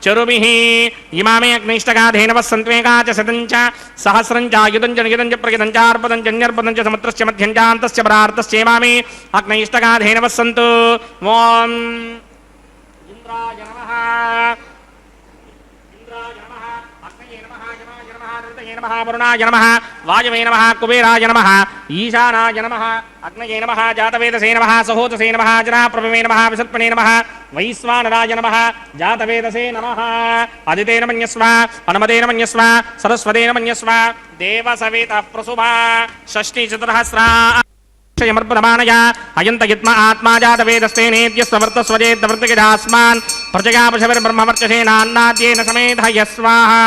చరుభిః ఇమామే అగ్నిష్టగాధేనవः సంత్వేగా చ శతం చ సహస్రం చ యుధం చ నియుధం చ ప్రయుధం చ అర్పదం చ న్యర్పదం చ సముద్రస్య మధ్యం చ అంతస్య పరార్తస్య ఇమామే అగ్నిష్టగాధేనవः సంతు ఓం ఇంద్రాయ నమః వరుణాయ నమః వాయవే నమః కుబేరాయ నమః ఈశానాయ నమః అగ్నయే నమః జాతవేదసే నమః సహోదసే నమః జనాప్రభవే నమః విసర్పణే నమః వైశ్వానరాయ నమః జాతవేదసే నమః అదితేన మన్యస్వ అనుమతేన మన్యస్వ సరస్వతేన మన్యస్వ దేవసవేత ప్రసుభా షష్ఠి చతుర్హస్రా యమర్పణమానయ అయంతయత్మ ఆత్మా జాతవేదస్తేనేద్యస్వర్తస్వజేద్వర్తకిదాస్మాన్ ప్రజగా పశవిర్బ్రహ్మవర్చసేనాన్నాద్యేన సమేధయ స్వాహా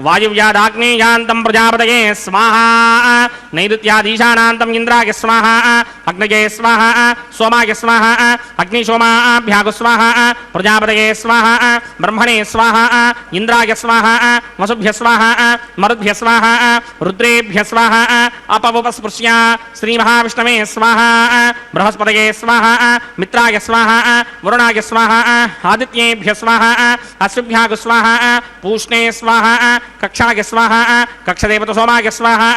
వాయువ్యాదాగ్నేయాంతం ప్రజాపతయే స్వాహా నైరుత్యాదీశానాంతం ఇంద్రాయ స్వాహా అగ్నయే స్వాహా సోమాయ స్వాహా అగ్నిశోమాభ్యాగు స్వాహా ప్రజాపతయే స్వాహా బ్రహ్మణే స్వాహా ఇంద్రాయ స్వాహా వసుభ్య స్వాహా మరుద్భ్య స్వాహా రుద్రేభ్య స్వాహా అపవుపస్పృశ్య శ్రీ మహావిష్ణవే స్వాహా బృహస్పతయే స్వాహా మిత్రాయ స్వాహా వరుణాయ స్వాహా ఆదిత్యేభ్య స్వాహా అశ్విభ్యాగు స్వాహా పూష్ణే స్వాహా కక్షాయ స్వాహా కక్షదేవత సోమాయ స్వాహా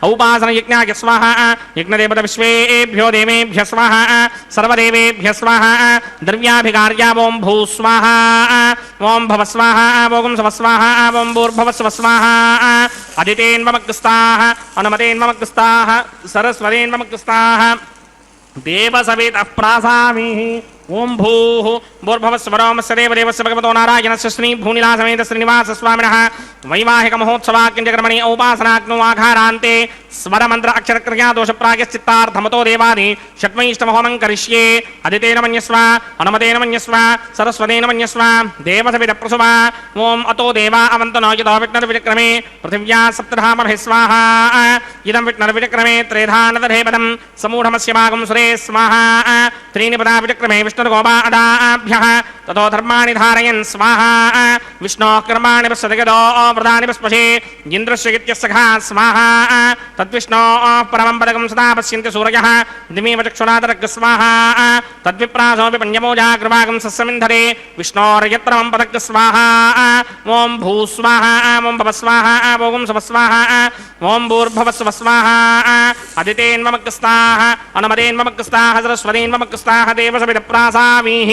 ఔపాసన యజ్ఞాయ స్వాహా యజ్ఞదేవత విశ్వేభ్యో దేవేభ్య స్వాహా సర్వదేవేభ్య స్వాహా ద్రవ్యాభికార్యా ఓం భూ స్వాహా ఓం భవ స్వాహా ఓం సవ స్వాహా ఓం భూర్భవ స్వ స్వాహా అదితేన్వమగ్స్తాః అనుమతేన్వమగ్స్తాః సరస్వతేన్వమగ్స్తాః దేవసవేతః ప్రాసామిః ఓం భూః భూర్భవస్వరోమస్య దేవదేవస్య భగవతో నారాయణస్య శ్రీ భూనిలాసమేత శ్రీనివాస స్వామినః వైవాహిక మహోత్సవాక్యంజకర్మణి ఔపాసనాగ్నో ఆఘారాంతే స్వరమంత్ర అక్షరక్రియా దోషప్రాయశ్చిత్తార్థమతో దేవాది షట్వైష్టమహోమం కరిష్యే అదితేన మన్యస్వ అనుమతేన మన్యస్వ సరస్వతేన మన్యస్వ దేవసవిద ప్రసువ ఓం అతో దేవా అవంతనో యతో విఘ్నర్విచక్రమే పృథివ్యా సప్తధామభిः స్వాహా ఇదం విఘ్నర్విచక్రమే త్రేధానదధేపదం సమూఢమస్య భాగం సురే స్వాహా త్రీణి పదా విచక్రమే విష్ణుర్గోపాదాభ్యః తతో ధర్మాణి ధారయన్ స్వాహా విష్ణోః కర్మాణి పశ్యతిగదో వ్రతాని పశ్పశే ఇంద్రస్య ఇత్యస్సఖా స్వాహా తద్విష్ణోః పరమం పదకం సదా పశ్యంతి సూరయః దిమేవ చక్షురాదరగ్ స్వాహా తద్విప్రాసోపి పంచమోజాగ్రవాగం సస్సమింధరే విష్ణోర్యత్రమం పదగ్ స్వాహా ఓం భూ స్వాహా ఓం భవ స్వాహా ఓం సవ స్వాహా ఓం భూర్భవ స్వ స్వాహా అదితేన్వమగ్స్తాః అనుమతేన్వమగ్స్తాః సరస్వతేన్వమగ్స్తాః దేవసవిద ప్రాసామిః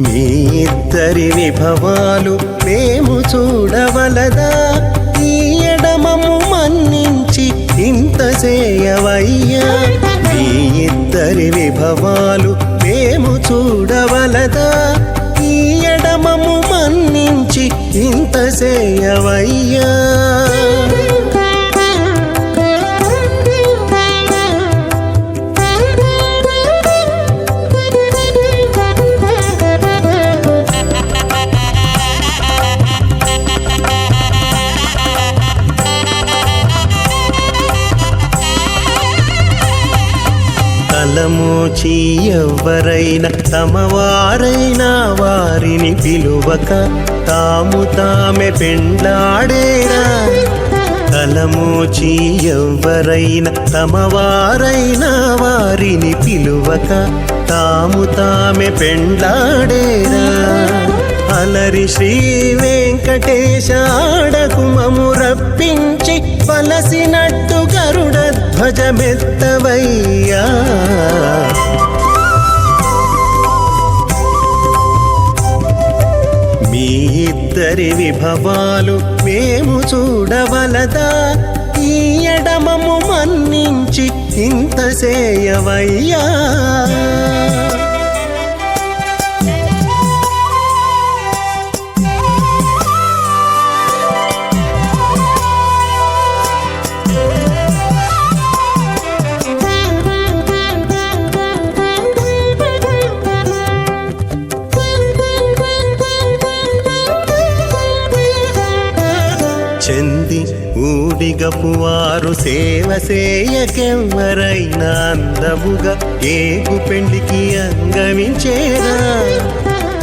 మీ ఇద్దరి విభవాలు మేము చూడవలదా ఈ ఎడమము మన్నించి ఇంత చేయవయ్యా మీ ఇద్దరి విభవాలు మేము చూడవలదా ఈ ఎడమము మన్నించి ఇంత ఇంతసేయవయ్యా. తలమోచి ఎవ్వరైనా తమవారైనా వారిని పిలువక తాము తామే పెండ్లాడేరా. తలమోచి ఎవ్వరైనా తమవారైనా వారిని పిలువక తాము తామే పెండ్లాడేరా. అలరి శ్రీ వెంకటేశ ఆడకు మము రప్పించి పలసినట్టు గరుడ ధ్వజమెత్తవయ్యా. మీ ఇద్దరి విభవాలు మేము చూడవలదా, ఈ ఎడమము మన్నించి ఇంతసేయవయ్యా. చెంది ఊడిగపు వారు సేవ సేయకెవ్వరైనా అందముగా ఏగు పెండికి అంగమించేరా.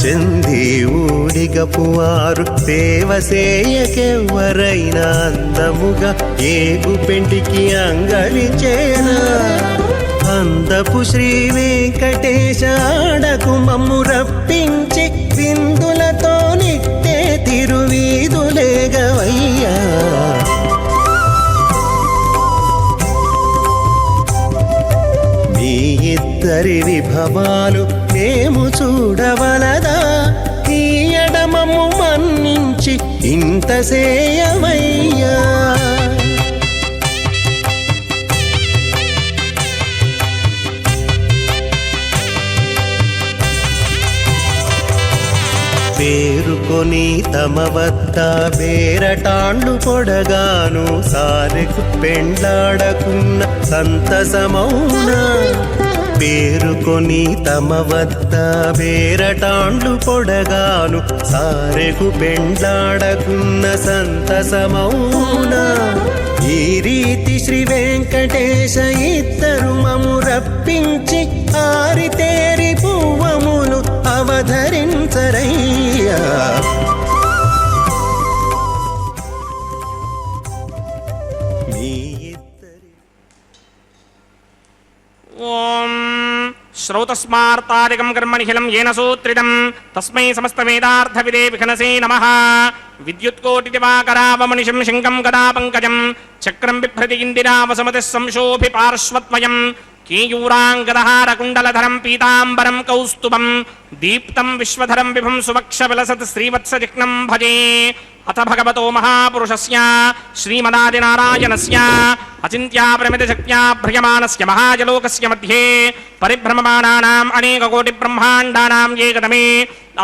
చెంది ఊడిగపు వారు సేవ సేయకెవ్వరైనా అందముగా ఏగు పెండికి అంగమించేరా. అందపు శ్రీ వెంకటేశ ఆడకు మమ్ము రప్పించి విందులతో నిట్టే తిరువీధులేగవయ్యా. మీ ఇద్దరి విభవాలు మేము చూడవలదా, ఈ ఎడమము మన్నించి ఇంతసేయవయ్యా. పేరుకొని తమ వద్ద బేరటాండ్లు పొడగాను సారెకు పెండ్లాడకున్న సంతసమౌనా. పేరుకొని తమ వద్ద బేరటాండ్లు పొడగాను సారెకు పెండ్లాడకున్న సంతసమౌనా. ఈ రీతి శ్రీ వెంకటేశ ఇద్దరు మము రప్పించి ఆరితేరి పువ్వములు అవధరించరయ్యా. మీ ఇద్దరి ఓం శ్రౌతస్మార్తాదికం కర్మనిఖిలం ఏన సూత్రితం తస్మై సమస్త వేదార్థ విదే విఘనసే నమః. విద్యుత్కోటి దివాకరావమనిషం శంఖం గదా పంకజం చక్రం బిభ్రతి ఇందిరావసమతి సంశోభి పార్శ్వత్వయం కేయూరాంగదహారకుండలధరం పీతాంబరం కౌస్తుభం దీప్తం విశ్వధరం విభుం సువక్ష విలసత్ శ్రీవత్సజిహ్నం భజే. అథ భగవతో మహాపురుషస్య శ్రీమదాదినారాయణస్య అచింత్యాప్రమితశక్త్యా భ్రియమానస్య మహాజలోకస్య మధ్యే పరిభ్రమమాణానాం అనేకకోటి బ్రహ్మాండానాం ఏకతమే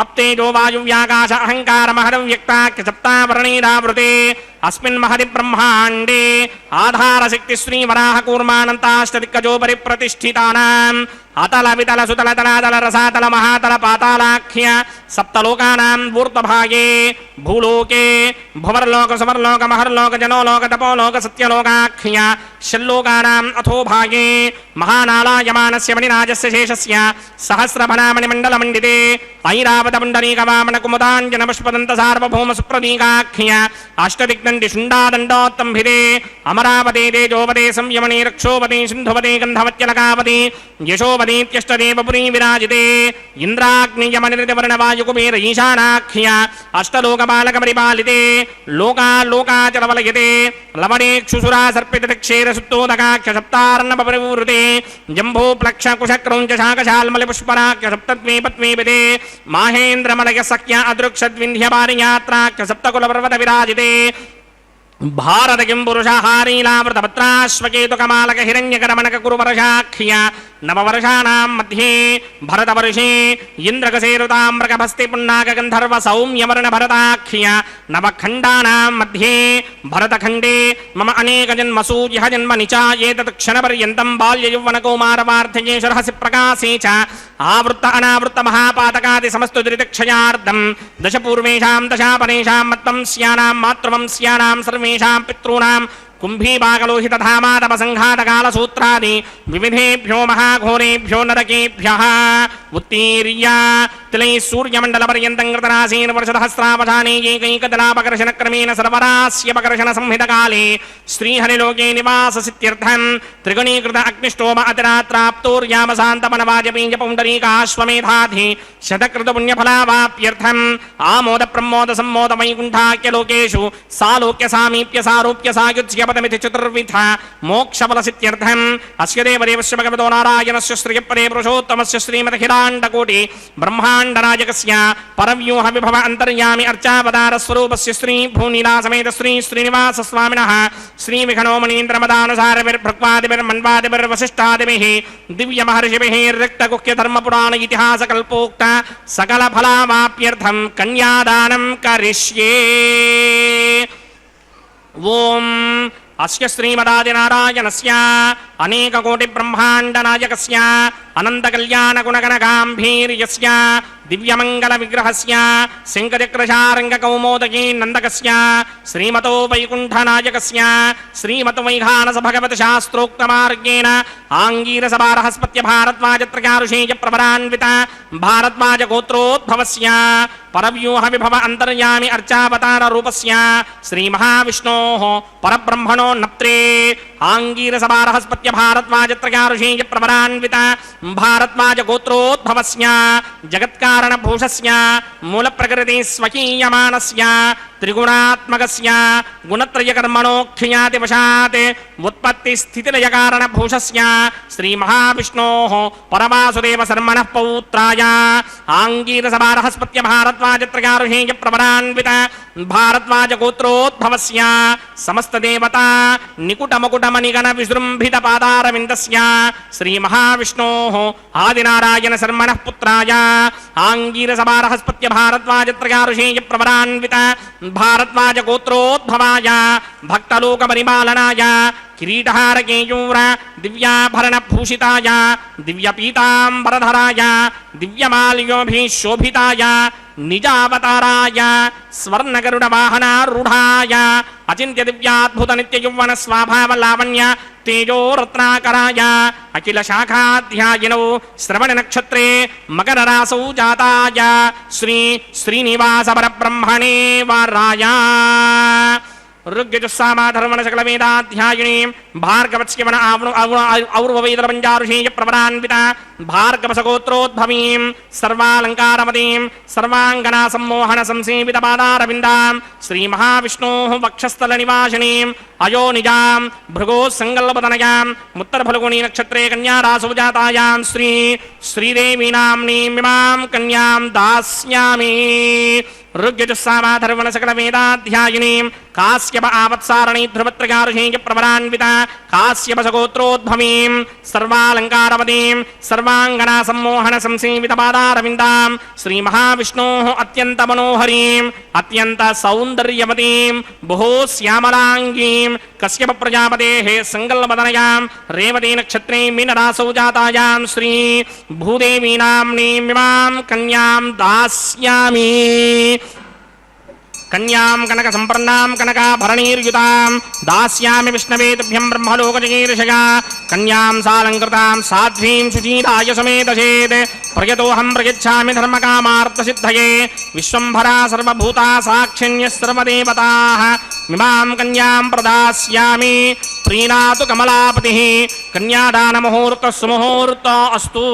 ఆప్తేజో వాయువ్యాకాశ అహంకారమహరవ్యక్తాఖ్య సప్తావరణీరావృతే అస్మిన్ మహది బ్రహ్మాండే ఆధారశక్తి శ్రీవరాహకూర్మానంతాష్టదిక్కజోపరి ప్రతిష్ఠితానాం అతల వితల సుతల తలాతల రసాతల మహాతల పాతాళాఖ్య సప్తలోకానాం ఊర్ధ్వభాగే భూలోకే భువర్లోక సువర్లోక మహర్లోక జనోలోక తపోలోక సత్యలోకాఖ్య షల్లోకానాం అథోభాగే మహానాళాయమానస్య మణిరాజస్య శేషస్య సహస్రభనామణిమండలమండితే ఐరావతపుండరీకవామన కుముదాంజన పుష్పదంత సార్వభౌమ సుప్రదీకాఖ్య అష్టదిగ్దండి శుండాదండోత్తంభిదే అమరావతే తేజోవతే సంయమనే రక్షోవతే సింధువతే గంధవత్యలకావతే యశోవతీత్యష్టదేవపురీ విరాజితే ఇంద్రాగ్నియమనిరితవర్ణవాయుకుబేర ఈశానాఖ్య అష్టలోకపాలకపరిపాలితే లోకాలోకాచలవలయతే లవణేక్షుసురా సర్పితక్షేరసుప్తోదకాఖ్య సప్తార్ణపరివృతే జంభూ ప్లక్ష కుశక్రౌంచ శాకశాల్మలి పుష్పరాఖ్య సప్తద్వీపద్వీపితే మాహేంద్రమలయ సఖ్య అదృక్షద్వింధ్యపారియాత్రాఖ్య సప్తకులపర్వత విరాజితే భారత కిం పురుషహారీలావృతపత్రాశ్వకేతు కమాలక హిరణ్యకరమణక కురువరశాఖ్య నవవర్షాణం మధ్యే భరతవర్షే ఇంద్రగసేరుతామ్రగభస్తి పున్నాగంధర్వ సౌమ్యవర్ణ భరతాఖ్య నవఖండానాం మధ్యే భరతఖండే మమ అనేక జన్మసు ఇహ జన్మ నిచాయేతత్ క్షణపర్యంతం బాల్యయౌవనకౌమారవార్ధయేషురహసి ప్రకాశే చ ఆవృత్త అనావృత్త మహాపాతకాది సమస్త దురితక్షయార్థం దశ పూర్వేషాం దశాపరేషాం మత్వంస్యానాం మాతృవంస్యానాం సర్వేషాం పితॄణాం కుంభీపాకలోహితధామాతపసంఘాతకాలసూత్రాది వివిధేభ్యో మహాఘోరేభ్యో నరకేభ్యః ఉత్తీర్య తిలై సూర్యమండలపర్యంతం కృతరాశీన్ వర్షదహస్రావధానే ఏకైకదలాపకర్షణక్రమేణ సర్వరాస్యపకర్షణ సంహితకాలే శ్రీహరిలోకే నివాససిత్యర్థం త్రిగుణీకృత అగ్నిష్టోమ అతిరాత్రాప్తోర్యామశాంతపనవాజపీంజపౌండరీకాశ్వమేధాధి శతకృతపుణ్యఫలావాప్యర్థం ఆమోద ప్రమోద సమ్మోద వైకుంఠాఖ్యలోకేషు సాలోక్య సామీప్య సారూప్య సాయుజ్యపదమితి చతుర్విధ మోక్షఫలసిత్యర్థం అస్య దేవదేవస్య భగవతో నారాయణస్య శ్రియపదే పురుషోత్తమస్య శ్రీమదఖిలాండకోటి బ్రహ్మాండనాయకస్య పరవ్యూహ విభవ అంతర్యామి అర్చావతార స్వరూపస్య శ్రీ భూనీలా సమేత శ్రీ శ్రీనివాస స్వామినః శ్రీ విఘ్నోమనీంద్రమదానుసారవిర్భృక్వాదిభిర్వశిష్టాదిభిః దివ్య మహర్షిభిః రిక్తగుహ్య ధర్మపురాణ ఇతిహాస కల్పోక్త సకల ఫలావాప్యర్థం కన్యాదానం కరిష్యే. ఓం అస్య శ్రీమదాదినారాయణస్య అనేకకోటి బ్రహ్మాండనాయకస్య అనంత కళ్యాణ గుణగణగాంభీర్యస్య దివ్యమంగళ విగ్రహస్య శంఖచక్రశారంగ కౌమోదకీ నందకస్య శ్రీమతో వైకుంఠనాయకస్య శ్రీమత వైఘానస భగవత శాస్త్రోక్త మార్గేణ ఆంగీరస బారహస్పత్య భారద్వాజత్రకారుషేయ ప్రవరాన్విత భారద్వాజ గోత్రోద్భవస్య పరవ్యూహ విభవ అంతర్యామి అర్చావతార రూపస్య శ్రీ మహావిష్ణోః పరబ్రహ్మణో నప్త్రే ఆంగీరస బారహస్పత్య భారద్వాజత్రకారుషేయ ప్రవరాన్విత భారద్వాజ గోత్రోద్భవస్య జగత్కారణ భూషస్య మూల ప్రకృతి స్వకీయమానస్య త్రిగుణాత్మకస్య గుణత్రయ కర్మణోక్షయాతి వశాత్ ఉత్పత్తి స్థితిలయ కారణ భూషస్య శ్రీ మహావిష్ణోః పరమాసుదేవ శర్మణః పౌత్రాయ ఆంగీరస బారహస్పత్య భారద్వాజత్రకారుషేయ ప్రవరాన్విత భారద్వాజ గోత్రోద్భవస్య సమస్త దేవతా నికుటమకుటమణిగణ విజృంభిత పాదారవిందస్య శ్రీ మహావిష్ణోః ఆదినారాయణ శర్మణః పుత్రాయ ఆంగీరస బారహస్పత్య భారద్వాజత్రకారుషేయ ప్రవరాన్విత భారద్వాజ గోత్రోద్భవాయ భక్తలోక పరిపాలనాయ కిరీటహారకేయూర దివ్యాభరణ భూషితాయ దివ్యపీతాంబరధరాయ దివ్యమాల్యోభిశోభితాయ నిజావతారాయ స్వర్ణగరుడ వాహనారూఢాయ అచింత్య దివ్యాద్భుత నిత్య యౌవన స్వభావ లావణ్య తేజో రత్నాకరాయ అఖిల శాఖాధ్యాయినౌ శ్రవణ నక్షత్రే మకర రాసౌ జాతాయ శ్రీ శ్రీనివాస పరబ్రహ్మణే వారాయ ఋగ్యజుస్సామాధర్మణ సకల వేదాధ్యాయినీం భార్గవత్స్యవన ఔర్వవేదర పంచారుషేయ ప్రవరాన్విత భార్గవసగోత్రోద్భవీం సర్వాలంకారమదీం సర్వాంగనా సమ్మోహన సంసేవిత పాదారవిందాం శ్రీ మహావిష్ణోః వక్షస్థల నివాసినీం అయో నిజాం భృగో సంగల్పతనయాం ఉత్తర ఫల్గుణీ నక్షత్రే కన్యా రాసౌ జాతాయాం శ్రీ శ్రీదేవీ నామ్నీమిమాం కన్యాం దాస్యామి. ఋగ్యజుస్సామాధర్వణ సకల వేదాధ్యాయినీం కాశ్యప ఆవత్సారణీ ధ్రువత్రకారుషేయ ప్రవరాన్విత కాశ్యపసగోత్రోద్భవీం సర్వాలంకారవదీం సర్వాంగనా సమ్మోహన సంసేవిత పాదారవిందాం శ్రీ మహావిష్ణోః అత్యంత మనోహరీం అత్యంత సౌందర్యవతీం బహో శ్యామలాంగీం కశ్యప ప్రజాపతేః సంకల్పతనయాం రేవతీ నక్షత్రే మీనరాసౌ జాతాయాం శ్రీ భూదేవీ నామ్నీమిమాం కన్యాం దాస్యామి. కన్యాం కనక సంపన్నాం కనకాభరణీర్యుతాం దాస్యామి విష్ణవే తుభ్యం బ్రహ్మలోకజగీర్షయా కన్యాం సాలంకృతాం సాధ్వీం శుచీరాయ సమేతచేత్ ప్రయతోహం ప్రయచ్ఛామి ధర్మకామార్థసిద్ధయే విశ్వంభరా సర్వభూతా సాక్షిణ్యः సర్వదేవతాః మిమాం కన్యాం ప్రదాస్యామి ప్రీణాతు కమలాపతిః కన్యాదాన ముహూర్తః సుముహూర్తో అస్తు.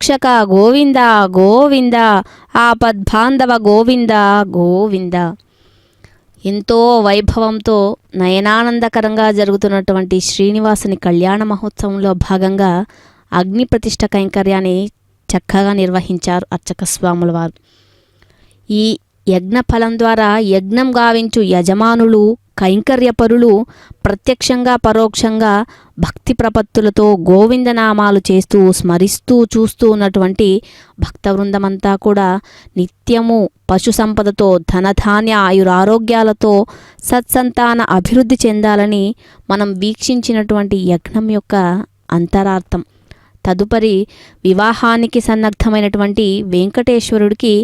రక్షక గోవింద గోవింద ఆపద్బాంధవ గోవింద గోవింద. ఎంతో వైభవంతో నయనానందకరంగా జరుగుతున్నటువంటి శ్రీనివాసుని కళ్యాణ మహోత్సవంలో భాగంగా అగ్ని ప్రతిష్ఠ కైంకర్యాన్ని చక్కగా నిర్వహించారు అర్చక స్వాముల వారు. ఈ యజ్ఞఫలం ద్వారా యజ్ఞం గావించు యజమానులు కైంకర్యపరులు ప్రత్యక్షంగా పరోక్షంగా భక్తి ప్రపత్తులతో గోవిందనామాలు చేస్తూ స్మరిస్తూ చూస్తూ ఉన్నటువంటి భక్తవృందమంతా కూడా నిత్యము పశు సంపదతో ధనధాన్య ఆయురారోగ్యాలతో సత్సంతాన అభివృద్ధి చెందాలని మనం వీక్షించినటువంటి యజ్ఞం యొక్క అంతరార్థం. తదుపరి వివాహానికి సన్నద్ధమైనటువంటి వెంకటేశ్వరుడికి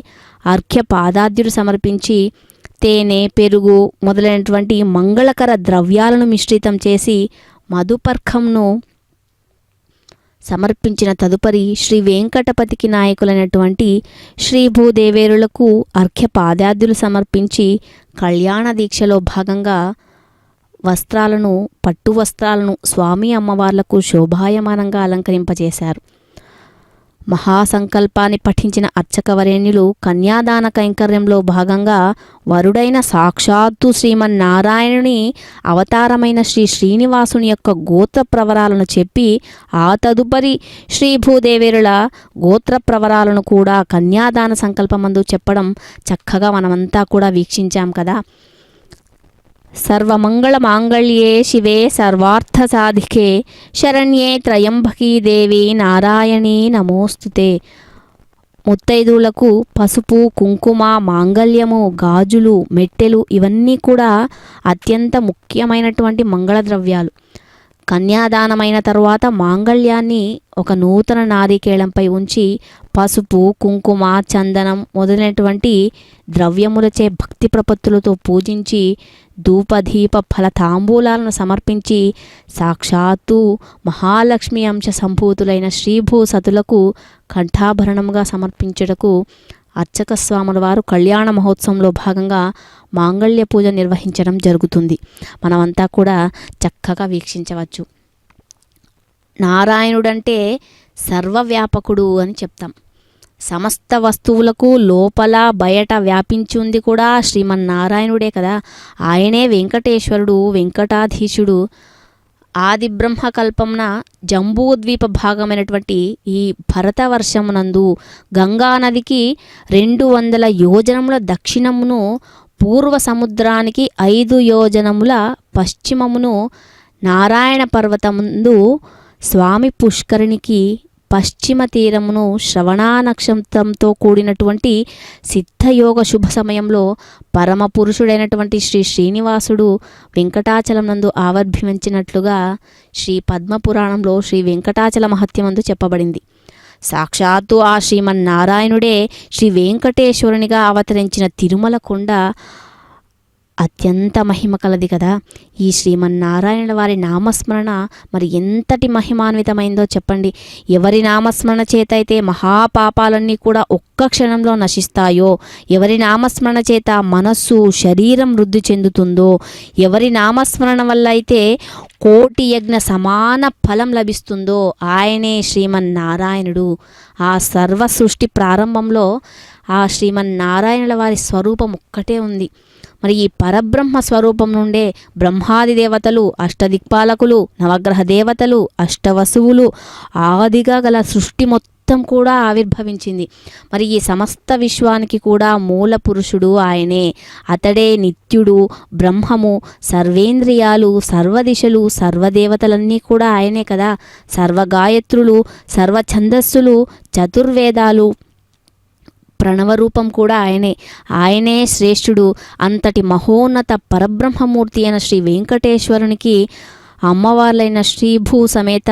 అర్ఘ్య పాదాద్యులు సమర్పించి తేనె పెరుగు మొదలైనటువంటి మంగళకర ద్రవ్యాలను మిశ్రితం చేసి మధుపర్కంను సమర్పించిన తదుపరి శ్రీ వెంకటపతికి నాయకులైనటువంటి శ్రీ భూదేవేరులకు అర్ఘ్య పాదాద్యులు సమర్పించి కళ్యాణ దీక్షలో భాగంగా వస్త్రాలను పట్టు వస్త్రాలను స్వామి అమ్మవార్లకు శోభాయమానంగా అలంకరింపజేశారు. మహాసంకల్పాన్ని పఠించిన అర్చకవరేణ్యులు కన్యాదాన కైంకర్యంలో భాగంగా వరుడైన సాక్షాత్తు శ్రీమన్నారాయణుని అవతారమైన శ్రీ శ్రీనివాసుని యొక్క గోత్ర ప్రవరాలను చెప్పి ఆ తదుపరి శ్రీ భూదేవేరుల గోత్ర ప్రవరాలను కూడా కన్యాదాన సంకల్పమందు చెప్పడం చక్కగా మనమంతా కూడా వీక్షించాం కదా. సర్వమంగళ మాంగళ్యే శివే సర్వార్థ సాధికే శరణ్యే త్రయంబకీ దేవి నారాయణీ నమోస్తుతే. ముత్తైదువులకు పసుపు కుంకుమ మాంగళ్యము గాజులు మెట్టెలు ఇవన్నీ కూడా అత్యంత ముఖ్యమైనటువంటి మంగళద్రవ్యాలు. కన్యాదానమైన తరువాత మాంగళ్యాన్ని ఒక నూతన నారికేళంపై ఉంచి పసుపు కుంకుమ చందనం మొదలైనటువంటి ద్రవ్యములచే భక్తి ప్రపత్తులతో పూజించి ధూపదీప ఫల తాంబూలాలను సమర్పించి సాక్షాత్తు మహాలక్ష్మి అంశ సంభూతులైన శ్రీభూసతులకు కంఠాభరణముగా సమర్పించుటకు అర్చక స్వాముల వారు కళ్యాణ మహోత్సవంలో భాగంగా మాంగళ్య పూజ నిర్వహించడం జరుగుతుంది. మనమంతా కూడా చక్కగా వీక్షించవచ్చు. నారాయణుడంటే సర్వవ్యాపకుడు అని చెప్తాం. సమస్త వస్తువులకు లోపల బయట వ్యాపించింది కూడా శ్రీమన్నారాయణుడే కదా. ఆయనే వెంకటేశ్వరుడు వెంకటాధీశుడు. ఆది బ్రహ్మకల్పంన జంబూద్వీప భాగమైనటువంటి ఈ భరతవర్షమునందు గంగానదికి 200 యోజనముల దక్షిణమును పూర్వ సముద్రానికి 5 యోజనముల పశ్చిమమును నారాయణ పర్వతముందు స్వామి పుష్కరిణికి పశ్చిమ తీరమును శ్రవణా నక్షత్రంతో కూడినటువంటి సిద్ధయోగ శుభ సమయంలో పరమ పురుషుడైనటువంటి శ్రీ శ్రీనివాసుడు వెంకటాచలం నందు ఆవిర్భవించినట్లుగా శ్రీ పద్మపురాణంలో శ్రీ వెంకటాచల మహత్యమందు చెప్పబడింది. సాక్షాత్తు ఆ శ్రీమన్నారాయణుడే శ్రీ వెంకటేశ్వరునిగా అవతరించిన తిరుమల కొండ అత్యంత మహిమ కలది కదా. ఈ శ్రీమన్నారాయణ వారి నామస్మరణ మరి ఎంతటి మహిమాన్వితమైందో చెప్పండి. ఎవరి నామస్మరణ చేత అయితే మహాపాపాలన్నీ కూడా ఒక్క క్షణంలో నశిస్తాయో, ఎవరి నామస్మరణ చేత మనస్సు శరీరం వృద్ధి చెందుతుందో, ఎవరి నామస్మరణ వల్ల అయితే కోటి యజ్ఞ సమాన ఫలం లభిస్తుందో ఆయనే శ్రీమన్నారాయణుడు. ఆ సర్వ సృష్టి ప్రారంభంలో ఆ శ్రీమన్నారాయణుల వారి స్వరూపం ఒక్కటే ఉంది. మరి ఈ పరబ్రహ్మ స్వరూపం నుండే బ్రహ్మాది దేవతలు, అష్టదిక్పాలకులు, నవగ్రహ దేవతలు, అష్టవసువులు ఆదిగా గల సృష్టి మొత్తం కూడా ఆవిర్భవించింది. మరి ఈ సమస్త విశ్వానికి కూడా మూల పురుషుడు ఆయనే. అతడే నిత్యుడు, బ్రహ్మము, సర్వేంద్రియాలు, సర్వదిశలు, సర్వదేవతలన్నీ కూడా ఆయనే కదా. సర్వగాయత్రులు, సర్వఛందస్సులు, చతుర్వేదాలు, ప్రణవరూపం కూడా ఆయనే. ఆయనే శ్రేష్ఠుడు. అంతటి మహోన్నత పరబ్రహ్మమూర్తి అయిన శ్రీ వెంకటేశ్వరునికి అమ్మవార్లైన శ్రీభూ సమేత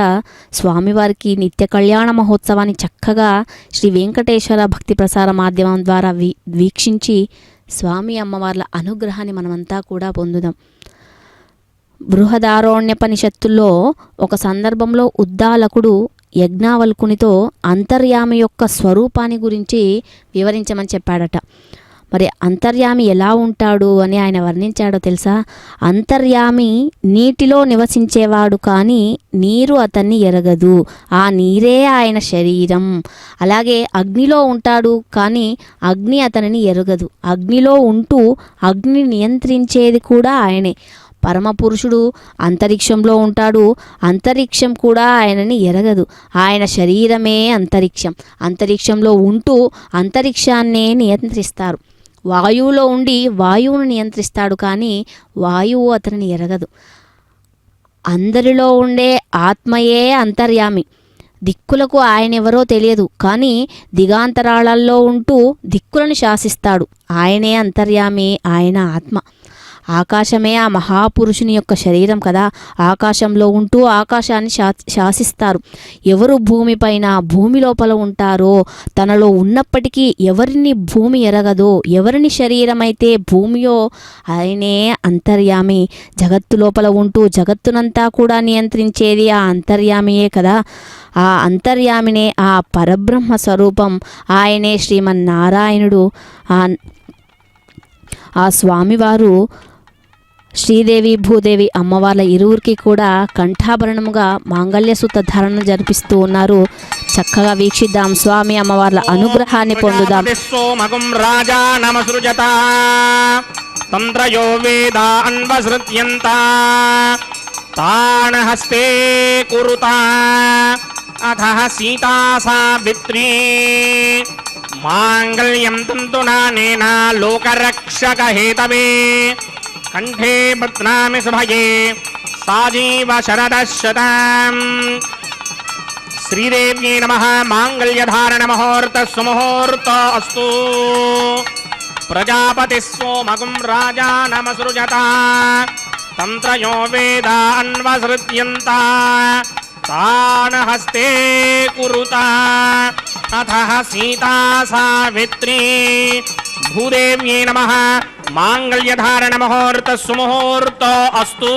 స్వామివారికి నిత్య కళ్యాణ మహోత్సవాన్ని చక్కగా శ్రీ వెంకటేశ్వర భక్తి ప్రసార మాధ్యమం ద్వారా వీక్షించి స్వామి అమ్మవార్ల అనుగ్రహాన్ని మనమంతా కూడా పొందుదాం. బృహదారణ్యపనిషత్తుల్లో ఒక సందర్భంలో ఉద్దాలకుడు యజ్ఞావల్కునితో అంతర్యామి యొక్క స్వరూపాన్ని గురించి వివరించమని చెప్పాడట. మరి అంతర్యామి ఎలా ఉంటాడు అని ఆయన వర్ణించాడో తెలుసా? అంతర్యామి నీటిలో నివసించేవాడు కానీ నీరు అతన్ని ఎరగదు, ఆ నీరే ఆయన శరీరం. అలాగే అగ్నిలో ఉంటాడు కానీ అగ్ని అతనిని ఎరగదు, అగ్నిలో ఉంటూ అగ్ని నియంత్రించేది కూడా ఆయనే. పరమపురుషుడు అంతరిక్షంలో ఉంటాడు, అంతరిక్షం కూడా ఆయనని ఎరగదు, ఆయన శరీరమే అంతరిక్షం. అంతరిక్షంలో ఉంటూ అంతరిక్షాన్నే నియంత్రిస్తారు. వాయువులో ఉండి వాయువును నియంత్రిస్తాడు, కానీ వాయువు అతనిని ఎరగదు. అందరిలో ఉండే ఆత్మయే అంతర్యామి. దిక్కులకు ఆయనెవరో తెలియదు, కానీ దిగాంతరాళాల్లో ఉంటూ దిక్కులను శాసిస్తాడు. ఆయనే అంతర్యామి, ఆయన ఆత్మ. ఆకాశమే ఆ మహాపురుషుని యొక్క శరీరం కదా. ఆకాశంలో ఉంటూ ఆకాశాన్ని శాసిస్తారు. ఎవరు భూమిపైన భూమి లోపల ఉంటారో, తనలో ఉన్నప్పటికీ ఎవరిని భూమి ఎరగదో, ఎవరిని శరీరమైతే భూమియో ఆయనే అంతర్యామి. జగత్తు లోపల ఉంటూ జగత్తునంతా కూడా నియంత్రించేది ఆ అంతర్యామియే కదా. ఆ అంతర్యామినే ఆ పరబ్రహ్మ స్వరూపం. ఆయనే శ్రీమన్నారాయణుడు. ఆ స్వామివారు శ్రీదేవి భూదేవి అమ్మవార్ల ఇరువురికి కూడా కంఠాభరణముగా మాంగళ్యసూత్ర ధారణ జరిపిస్తూ ఉన్నారు. చక్కగా వీక్షిద్దాం, స్వామి అమ్మవార్ల అనుగ్రహాన్ని పొందుదాం. సోమగుం రాజా నమసృజత తంత్రయో వేద అన్వసృత్యంత తాన హస్తే కురుత అథః సీతా సావిత్రీ మాంగళ్యం తంతునానేన లోకరక్షక హేతవే కంఠే బధ్నామి శుభగే సాజీవ శరదశతం. శ్రీదేవ్యై నమః. మాంగళ్యధారణ ముహూర్త సుముహూర్త అస్తు. ప్రజాపతి సోమగుం రాజా నమసృజత తంత్రయో వేద అన్వసృత్యంత తాన హస్తే కురుత అథః సీతా సావిత్రీ భూదేవ్యై నమః. మాంగళ్యధారణ ముహూర్త సుముహూర్త అస్తు.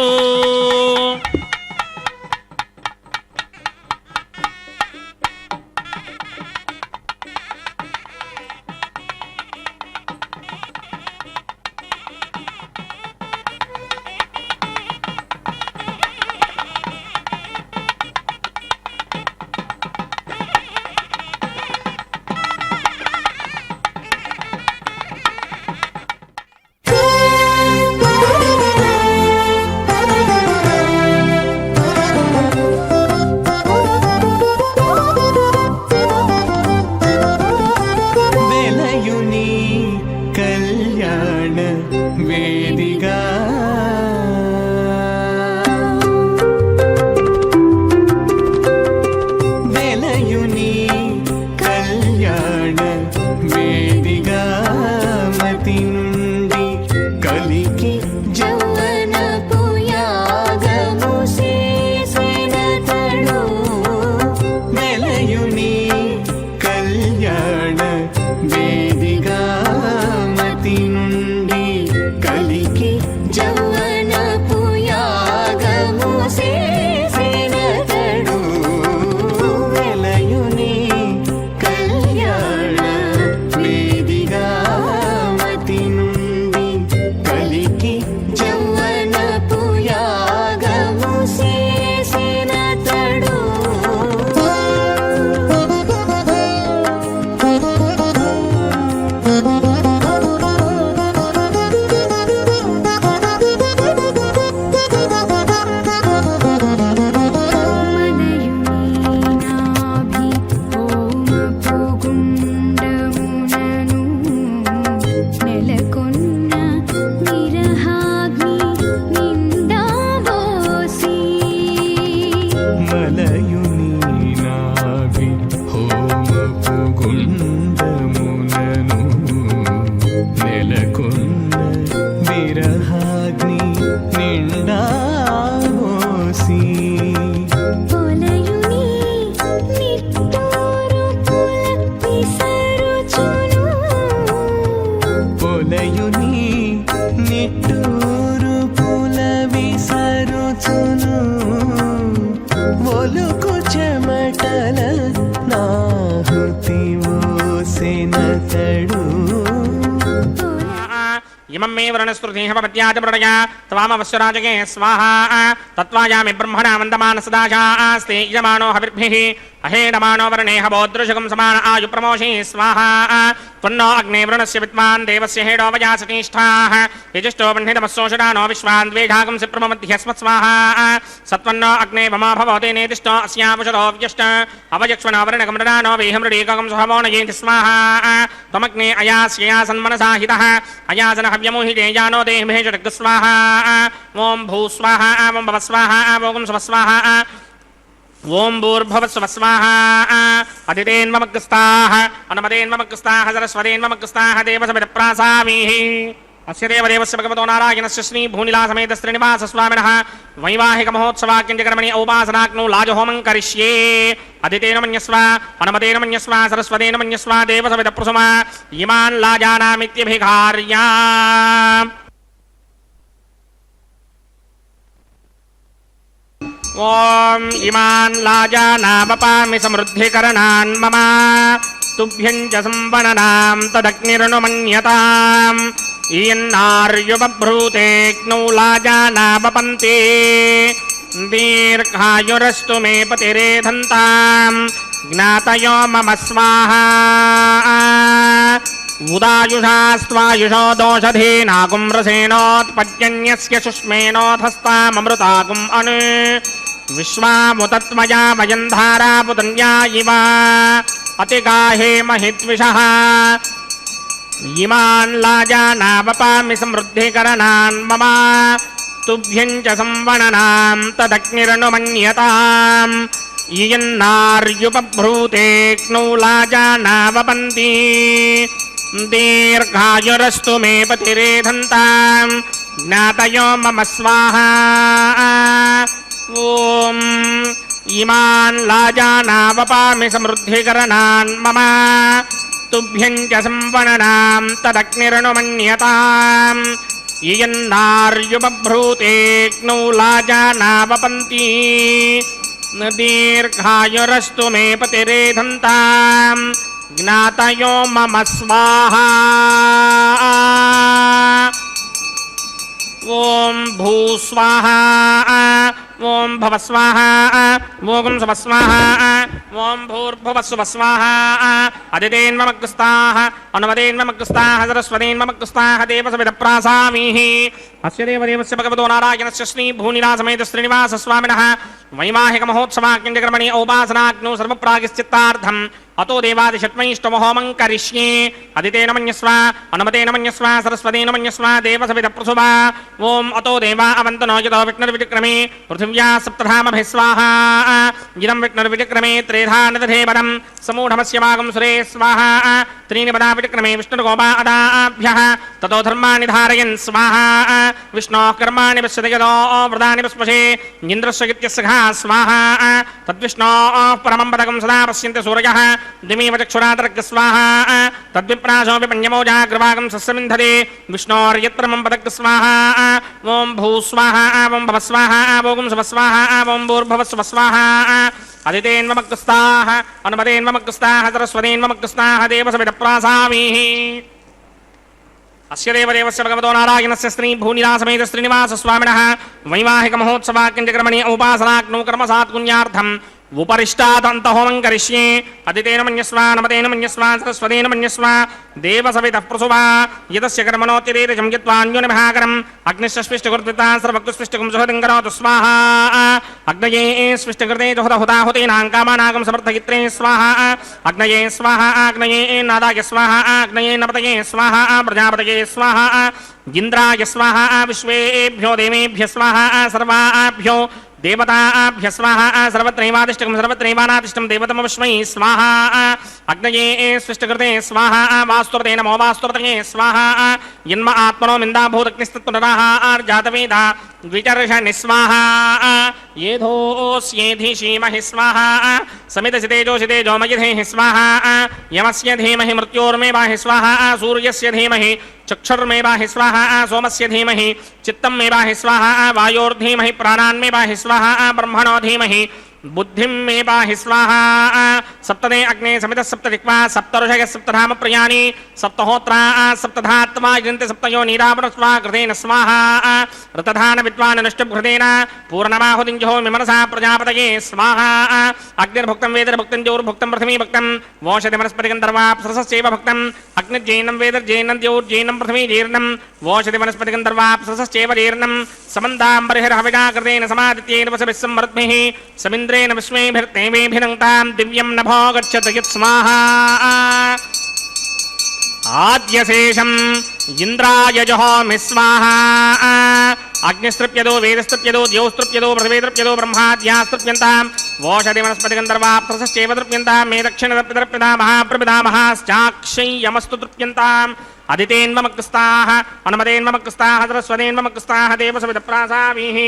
इमं मे वरणस्तुतिः भवत्याच प्रणया त्वामवश्यराजके स्वाहा तत्त्वायामि ब्रह्मणा वन्दमानसदाशास्ते यजमानो हविर्भिः अहेडमानो वर्णेह बोदृशकं समान आयु प्रमोषे स्वाहा त्वन्नो अग्ने वृणस्य विद्वान् देवस्य हेडो वजासतीष्ठाः यजिष्ठो बह्नितमस्सोषडानो विश्वान् द्वेषागं सिप्रमध्यस्मत् स्वाहा सत्वन्नो अग्ने वमा भवते नेतिष्ठो अस्यावशतो व्यष्ट अवयक्ष्वनो वर्णकमृडानो वेहमृडीकं सुहवो नयेति स्वाहा त्वमग्ने अयास्यया सन्मनसा हितः अयासन हव्यमोहिते जानो देहमेषटग् स्वाहा ॐ भूस्वाहा ॐ भवस्वाहा ॐ स्वस्वाहा ओम भूर्भुवस्सुवः स्वाहा अदितेन्ममग्रस्ताः अनुमतेन्ममग्रस्ताः सरस्वतेन्ममग्रस्ताः देवसमिदप्रासामीः अस्य देवदेवस्य भगवतो नारायणस्य श्रीभूनिलासमेतश्रीनिवासस्वामिनः वैवाहिकमहोत्सवाख्यञ्जकर्मणि औपासनाग्नौ लाजहोमं करिष्ये अदितेन मन्यस्व अनुमतेन मन्यस्व सरस्वतेन मन्यस्व देवसमिदप्रसुमा इमान् लाजानामित्यभिघार्या ओम इमान् लाजानामपामि समृद्धिकरणान् मम तुभ्यं च संवननां तदग्निरनुमन्यताम् इयन्नार्युबभ्रूतेऽग्नौ लाजानावपन्ति दीर्घायुरस्तु मे पतिरेधन्ताम् ज्ञातयो मम स्वाहा उदायुषास्त्वायुषो दोषधीनागुं रसेनोत्पद्यन्यस्य शुष्मेनोऽधस्ताममृतागुम् अनु विश्वामुतत्मया वयं धारापुतन्या इव अतिगाहे महिद्विषः इमान् लाजानावपामि समृद्धिकरणान् मम तुभ्यं च संवननां तदग्निरनुमन्यताम् इयन्नार्युपभ्रूतेऽग्नौ लाजानावपन्ति दीर्घायुरस्तु मे पतिरेधन्ताम् ज्ञातयो मम स्वाहा ॐ इमान् लाजानावपामि समृद्धिकरणान् मम तुभ्यं च संवननां तदग्निरनुमन्यताम् इयन्नार्युपभ्रूतेऽग्नौ लाजानावपन्ति दीर्घायुरस्तु मे पतिरेधन्ताम् ज्ञातयो मम स्वाहा ओम भूस्वाहा ओम भवस्वाहा ओम स्वस्वाहा ओम भूर्भुवस्सुवस्वाहा अदितेन्ममग्रस्ताः अनुमतेन्ममग्रस्ताः सरस्वतेन्ममग्रस्ताः देवसमिदप्रासामीः अस्य देवदेवस्य भगवतो नारायणस्य श्रीभूनिलासमेत श्रीनिवासस्वामिनः वैवाहिकमहोत्सवाख्यञ्जकर्मणि औपासनाग्नौ सर्वप्रागिश्चित्तार्थम् अतो देवादिषट्मैष्टमहोमं करिष्ये अदितेन मन्यस्व अनुमतेन मन्यस्व सरस्वतेन मन्यस्व देवसमिदप्रसुवा ओम अतो देवा अवन्तनो यतो विष्णुर्विक्रमे पृथिव्या सप्तधामभिः स्वाहा इदं विष्णुर्विक्रमे त्रेधा नदधेवरं समूढमस्य वागं सुरे स्वाहा त्रीणि पदा विक्रमे विष्णुर्गोपा अदाभ्यः ततो धर्माणि धारयन् स्वाहा विष्णोः कर्माणि पश्यति यतो व्रतानि पुष्पशे इन्द्रस्य गित्यस्य घा स्वाहा तद्विष्णोः परमं पदकं सदा पश्यन्ति सूरयः दिमेव चक्षुरातर्ग स्वाहा तद्विप्राशो विपण्यमोजाग्रवागं सस्यमिन्धते विष्णोर्यत्रमं पदक स्वाहा ओम भूस्वाहा ओम भवस्वाहा ओम स्वस्वाहा ओम भूर्भुवस्सुवस्वाहा अदितेन्ममग्रस्ताः अनुमतेन्ममग्रस्ताः सरस्वतेन्ममग्रस्ताः देवसमिदप्रासामीः अस्य देवदेवस्य भगवतो नारायणस्य श्रीभूनिलासमेत श्रीनिवासस्वामिनः वैवाहिकमहोत्सवाख्यञ्जकर्मणि औपासनाग्नौ कर्मसात्पुण्यार्थम् उपरिष्टादन्तहोमं करिष्ये अदितेन मन्यस्व अनुमतेन मन्यस्व सरस्वतेन मन्यस्व देवसवितः प्रसुवा यतस्य कर्मणोऽतिरेकं यत्त्वान्योनिभाकरम् अग्निश्चस्विष्टकृत्विता सर्वकृष्विष्टकं सुहृदं करोतु स्वाहा अग्नये स्विष्टकृते जुहदहुताहुतीनां कामानागं समर्थयित्रे स्वाहा अग्नये स्वाहा अग्नये नादाय स्वाहा अग्नये नपतये स्वाहा प्रजापतये स्वाहा इन्द्राय स्वाहा विश्वेभ्यो देवेभ्यः स्वाहा सर्वाभ्यो देवताभ्य स्वाहा सर्वत्रैवादिष्टकं सर्वत्रैवानादिष्टं देवतमविष्मै स्वाहा अग्नये स्विष्टकृते स्वाहा वास्तुवते नमो वास्तुवतये स्वाहा यन्म आत्मनो मिन्दाभूतग्निस्तत्पुनराः आर्जातवेदा द्विचर्षणि स्वाहा येधोऽस्येधि श्रीमहि स्वाहा समितसितेजोषितेजो मयिधेः स्वाहा यमस्य धीमहि मृत्योर्मेवाहि स्वाहा सूर्यस्य धीमहि चक्षुर्मेवाहि स्वाहा सोमस्य धीमहि चित्तं मेवाहि स्वाहा वायोर्धीमहि प्राणान्मेवाहि स्वाहा ब्रह्मणो धीमहि बुद्धिं मे पाहि स्वाहा सप्तदे अग्ने समितः सप्तदिक्वा सप्तऋषयः सप्तधाम प्रयाणि सप्तहोत्रा सप्तधात्मा यजन्ते सप्तयो नीरावण स्वाहा कृतेन स्वाहा ऋतधान विद्वान् नष्टभृतेन पूर्णमाहुतिं जहोमि मनसा प्रजापतये स्वाहा अग्निर्भुक्तं वेदर्भुक्तं ज्योर्भुक्तं पृथिवी भुक्तं वोषधि वनस्पतिगन्धर्वाप्सरसश्चैव भुक्तम् अग्निर्जैनं वेदर्जैनं द्योर्जैनं पृथिवी जीर्णं वोषधि वनस्पतिगन्धर्वाप्सरसश्चैव जीर्णं समन्तां बर्हिर्हविषा कृतेन समादित्येन वसभिः संवर्द्भिः समिन्द्रेण विश्वेभिर्देवेभिनङ्तां दिव्यं नभो गच्छत यत् स्वाहा आद्यशेषम् इन्द्राय जहोमि स्वाहा अग्निस्तृप्यदो वेदस्तृप्यदो द्यौस्तृप्यदो पृथिवीतृप्यदो ब्रह्माद्यास्तृप्यन्तां वोषधि वनस्पतिगन्धर्वाप्सरसश्चैव तृप्यन्तां मे दक्षिणतर्पितर्पिता महाप्रपितामहाश्चाक्षय्यमस्तु तृप्यन्ताम् अदितेन्वमकृस्ताः अनुमतेन्वमकृस्ताः सरस्वतेन्वमकृस्ताः देवसविदप्रासावीः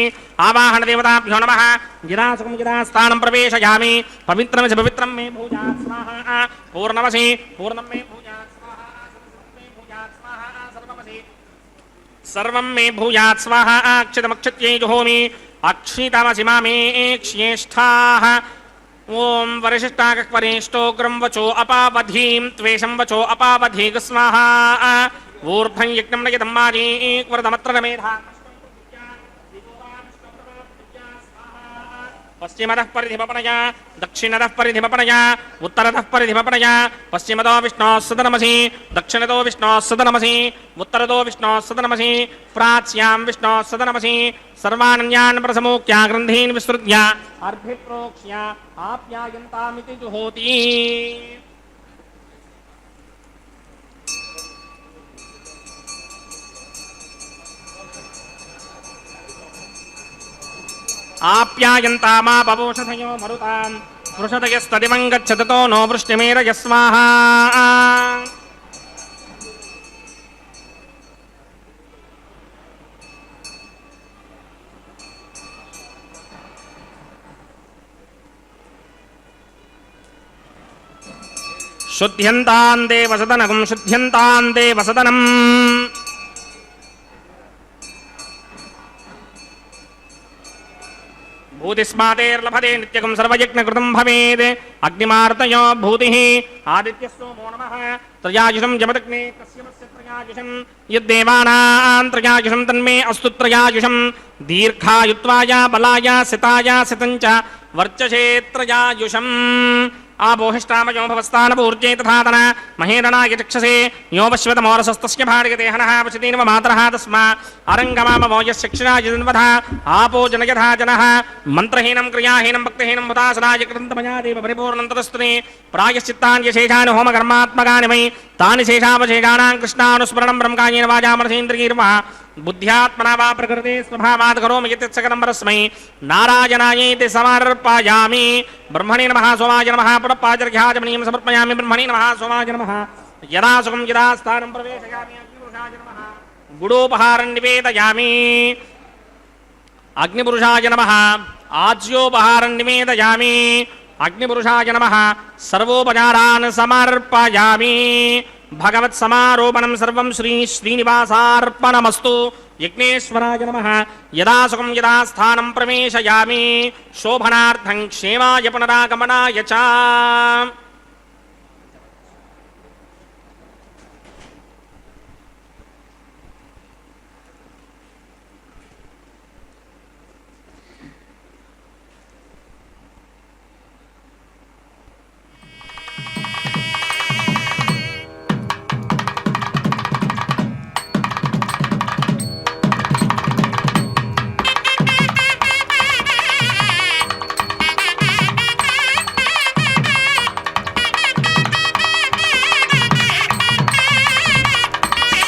आवाहन देवताभ्यो नमः गिरासुकं गिरास्थानं प्रवेशयामि पवित्रं च पवित्रं मे भूयात् स्वाहा पूर्णमसि पूर्णं मे भूयात् स्वाहा सर्वमसि सर्वं मे भूयात् स्वाहा अक्षतमक्षत्यै जुहोमि अक्षितमसि मामे क्ष्येष्ठाः ओम वरिष्ठाकवरिष्ठोग्रं वचो अपावधीं त्वेषं वचो अपावधीग स्वाहा ऊर्ध्वं यज्ञं नयतं माजी वरदमत्र मेधा पश्चिमतः परिधिमपणया दक्षिणतः परिधिमपणया उत्तरतः परिधिमपणया पश्चिमतो विष्णोः सदनमसि दक्षिणतो विष्णोः सदनमसि उत्तरतो विष्णोः सदनमसि प्राच्यां विष्णोः सदनमसि सर्वानन्यान् प्रसमोक्त्या ग्रन्थीन् विसृज्य अर्भिप्रोक्ष्य आप्यायन्तामिति जुहोति आप्यायन्तामापवोषधयो मरुतां वृषदयस्तदिवं गच्छततो नो वृष्टिमेरय स्वाहा शुद्ध्यन्तां देवसदनं शुद्ध्यन्तां देवसदनम् भूतिस्मातेर्लभते नित्यकं सर्वयज्ञकृतं भवेत् अग्निमार्तयो भूतिः आदित्यस्सोमो नमः त्रयायुषं जपदग्ने कस्यमस्य त्रयायुषं यद्देवानां त्रयायुषं तन्मे अस्तु त्रयायुषं दीर्घायुत्वाय बलाय सिताय सितञ्च वर्चसे त्रयायुषम् आबोहिष्टामयो भवस्तानपूर्जे तथातन महेरणाय चक्षसे यो वश्वतमोरसस्तस्य भार्यते हनः वशतीन्व मातरः तस्मा अरङ्गमामवो यस्यक्षिणाय जन्वधा आपो जनयथा जनः मन्त्रहीनं क्रियाहीनं भक्तिहीनं हुतासनाय कृतन्तमया देव परिपूर्णं तदस्तुते प्रायश्चित्तान्यशेषानि होमकर्मात्मकानि मयि तानि शेषावशेषाणां कृष्णानुस्मरणं ब्रह्मकायेन वाचा मनसेन्द्रियैर्वा बुद्ध्यात्मना वा प्रकृते स्वभावात् करोमि यत् सकलं परस्मै नारायणायेति समर्पयामि ब्रह्मणे नमः सोमाय नमः पुरप्पाचर्घ्याचमनीयं समर्पयामि ब्रह्मणे नमः सोमाय नमः यदा सुखं यदा स्थानं प्रवेशयामि अग्निपुरुषाय नमः गुडोपहारं निवेदयामि अग्निपुरुषाय नमः आज्योपहारं निवेदयामि अग्निपुरुषाय नमः सर्वोपचारान् समर्पयामि भगवत्समारोपणं सर्वं श्री श्रीनिवासार्पणमस्तु यज्ञेश्वराय नमः यदा सुखं यदा स्थानं प्रवेशयामि शोभनार्थं क्षेमाय पुनरागमनाय च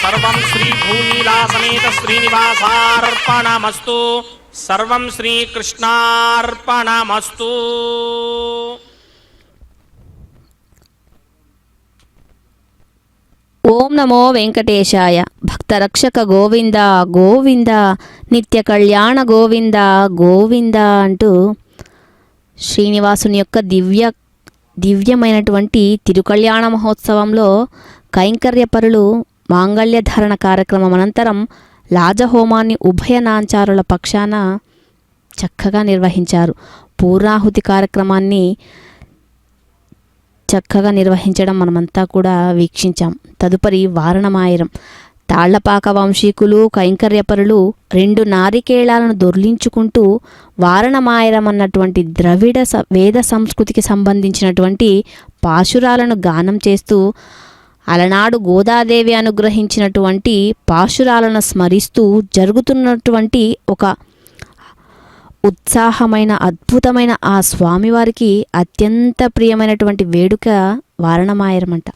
सर्वं श्री भूनीला समेत श्रीनिवासार्पणमस्तु सर्वं श्रीकृष्णार्पणमस्तु ఓం నమో వెంకటేశాయ భక్తరక్షక గోవింద గోవింద నిత్య కళ్యాణ గోవింద గోవింద అంటూ శ్రీనివాసుని యొక్క దివ్యమైనటువంటి తిరుకళ్యాణ మహోత్సవంలో కైంకర్యపరులు మాంగళ్యధారణ కార్యక్రమం అనంతరం లాజహోమాన్ని ఉభయ నాంచారుల పక్షాన చక్కగా నిర్వహించారు. పూర్ణాహుతి కార్యక్రమాన్ని చక్కగా నిర్వహించడం మనమంతా కూడా వీక్షించాం. తదుపరి వారణమాయరం. తాళ్లపాక వంశీకులు కైంకర్యపరులు 2 నారికేళాలను దొర్లించుకుంటూ వారణమాయరం అన్నటువంటి ద్రవిడ వేద సంస్కృతికి సంబంధించినటువంటి పాశురాలను గానం చేస్తూ అలనాడు గోదాదేవి అనుగ్రహించినటువంటి పాశురాలను స్మరిస్తూ జరుగుతున్నటువంటి ఒక ఉత్సాహమైన అద్భుతమైన ఆ స్వామివారికి అత్యంత ప్రియమైనటువంటి వేడుక వారణమాయరం అంట.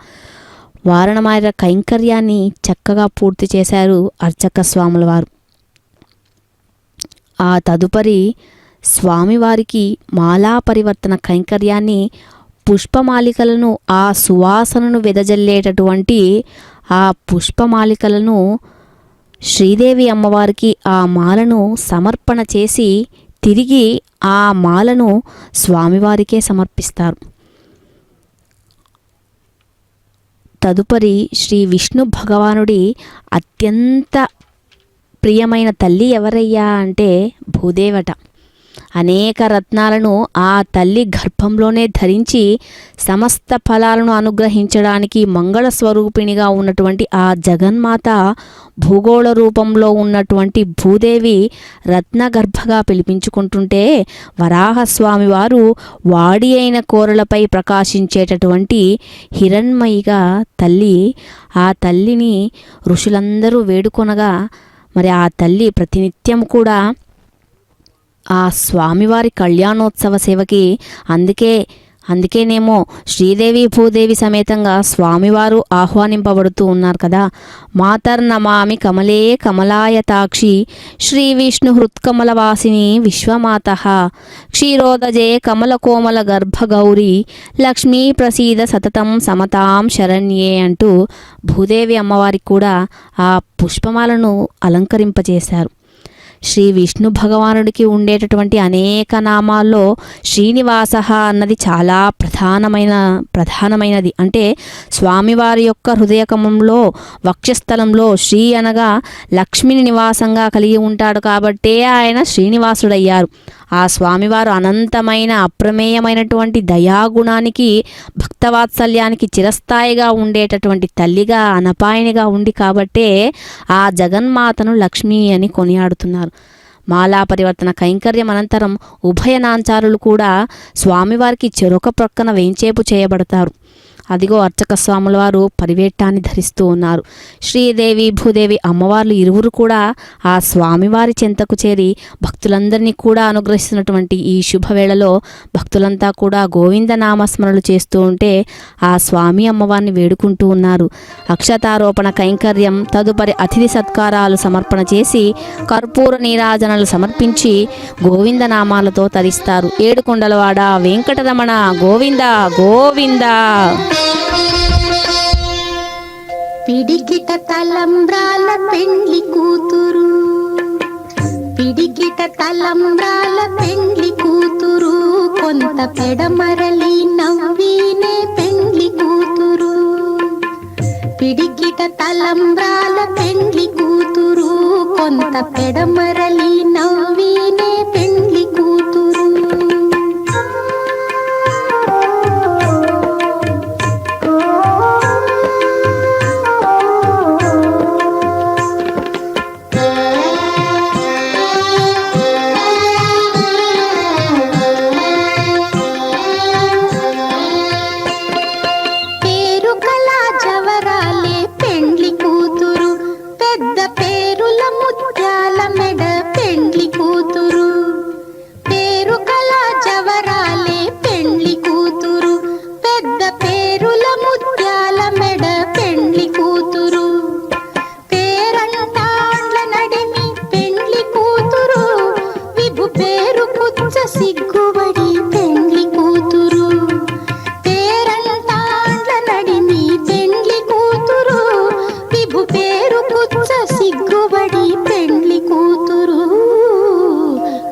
వారణమాయర కైంకర్యాన్ని చక్కగా పూర్తి చేశారు అర్చక స్వాముల వారు. ఆ తదుపరి స్వామివారికి మాలా పరివర్తన కైంకర్యాన్ని పుష్పమాలికలను ఆ సువాసనను వెదజల్లేటటువంటి ఆ పుష్పమాలికలను శ్రీదేవి అమ్మవారికి ఆ మాలను సమర్పణ చేసి తిరిగి ఆ మాలను స్వామివారికే సమర్పిస్తారు. తదుపరి శ్రీ విష్ణు భగవానుడి అత్యంత ప్రియమైన తల్లి ఎవరయ్యా అంటే భూదేవట. అనేక రత్నాలను ఆ తల్లి గర్భంలోనే ధరించి సమస్త ఫలాలను అనుగ్రహించడానికి మంగళ స్వరూపిణిగా ఉన్నటువంటి ఆ జగన్మాత భూగోళ రూపంలో ఉన్నటువంటి భూదేవి రత్నగర్భగా పిలిపించుకుంటుంటే వరాహస్వామి వారు వాడి అయిన కోరలపై ప్రకాశించేటటువంటి హిరణ్మయిగా తల్లి, ఆ తల్లిని ఋషులందరూ వేడుకొనగా మరి ఆ తల్లి ప్రతినిత్యం కూడా ఆ స్వామివారి కళ్యాణోత్సవ సేవకి అందుకేనేమో శ్రీదేవి భూదేవి సమేతంగా స్వామివారు ఆహ్వానింపబడుతూ ఉన్నారు కదా. మాతర్నమామి కమలే కమలాయతాక్షి శ్రీ విష్ణు హృత్కమలవాసిని విశ్వమాత క్షీరోదజే కమల కోమల గర్భగౌరి లక్ష్మీ ప్రసీద సతతం సమతాం శరణ్యే అంటూ భూదేవి అమ్మవారికి కూడా ఆ పుష్పమాలను అలంకరింపజేశారు. శ్రీ విష్ణు భగవానుడికి ఉండేటటువంటి అనేక నామాల్లో శ్రీనివాస అన్నది చాలా ప్రధానమైనది. అంటే స్వామివారి యొక్క హృదయకమంలో వక్షస్థలంలో శ్రీ అనగా లక్ష్మిని నివాసంగా కలిగి ఉంటాడు కాబట్టే ఆయన శ్రీనివాసుడయ్యారు. ఆ స్వామివారు అనంతమైన అప్రమేయమైనటువంటి దయాగుణానికి భక్తవాత్సల్యానికి చిరస్థాయిగా ఉండేటటువంటి తల్లిగా అనపాయనిగా ఉంది కాబట్టే ఆ జగన్మాతను లక్ష్మి అని కొనియాడుతున్నారు. మాలా పరివర్తన కైంకర్యం అనంతరం ఉభయనాంచారులు కూడా స్వామివారికి చెరొక ప్రక్కన వేంచేపు చేయబడతారు. అదిగో అర్చక స్వాముల వారు పరివేట్టాన్ని ధరిస్తూ ఉన్నారు. శ్రీదేవి భూదేవి అమ్మవార్లు ఇరువురు కూడా ఆ స్వామివారి చెంతకు చేరి భక్తులందరినీ కూడా అనుగ్రహిస్తున్నటువంటి ఈ శుభవేళలో భక్తులంతా కూడా గోవింద నామస్మరణలు చేస్తూ ఉంటే ఆ స్వామి అమ్మవారిని వేడుకుంటూ ఉన్నారు. అక్షతారోపణ కైంకర్యం తదుపరి అతిథి సత్కారాలు సమర్పణ చేసి కర్పూర నీరాజనలు సమర్పించి గోవింద నామాలతో తరిస్తారు. ఏడుకొండలవాడ వెంకటరమణ గోవింద గోవింద. పిడికిట తలంబ్రాల పెండ్లి కూతురు, పిడికిట తలంబ్రాల పెండ్లి కూతురు, కొంత పెడమరలి నవ్వినే పెండ్లి కూతురు. పిడికిట తలంబ్రాల పెండ్లి కూతురు, కొంత పెడమరలి నవ్వినే పెండ్లి కూతురు.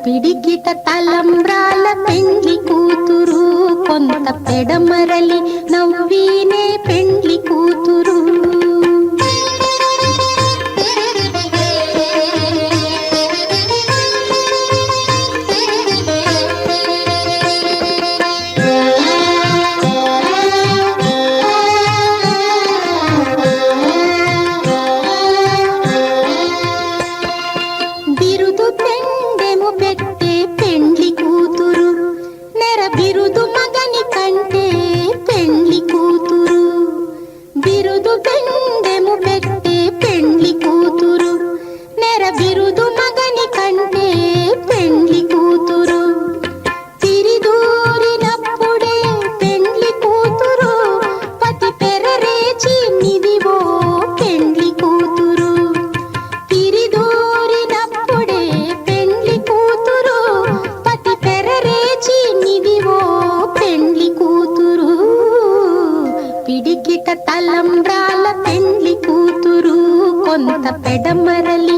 పిడికిట తలంబ్రాల పెండ్లి కూతురు, కొంత పెడమరలి నవ్వినే పెండ్లి కూతురు. కొంత పెడమరలి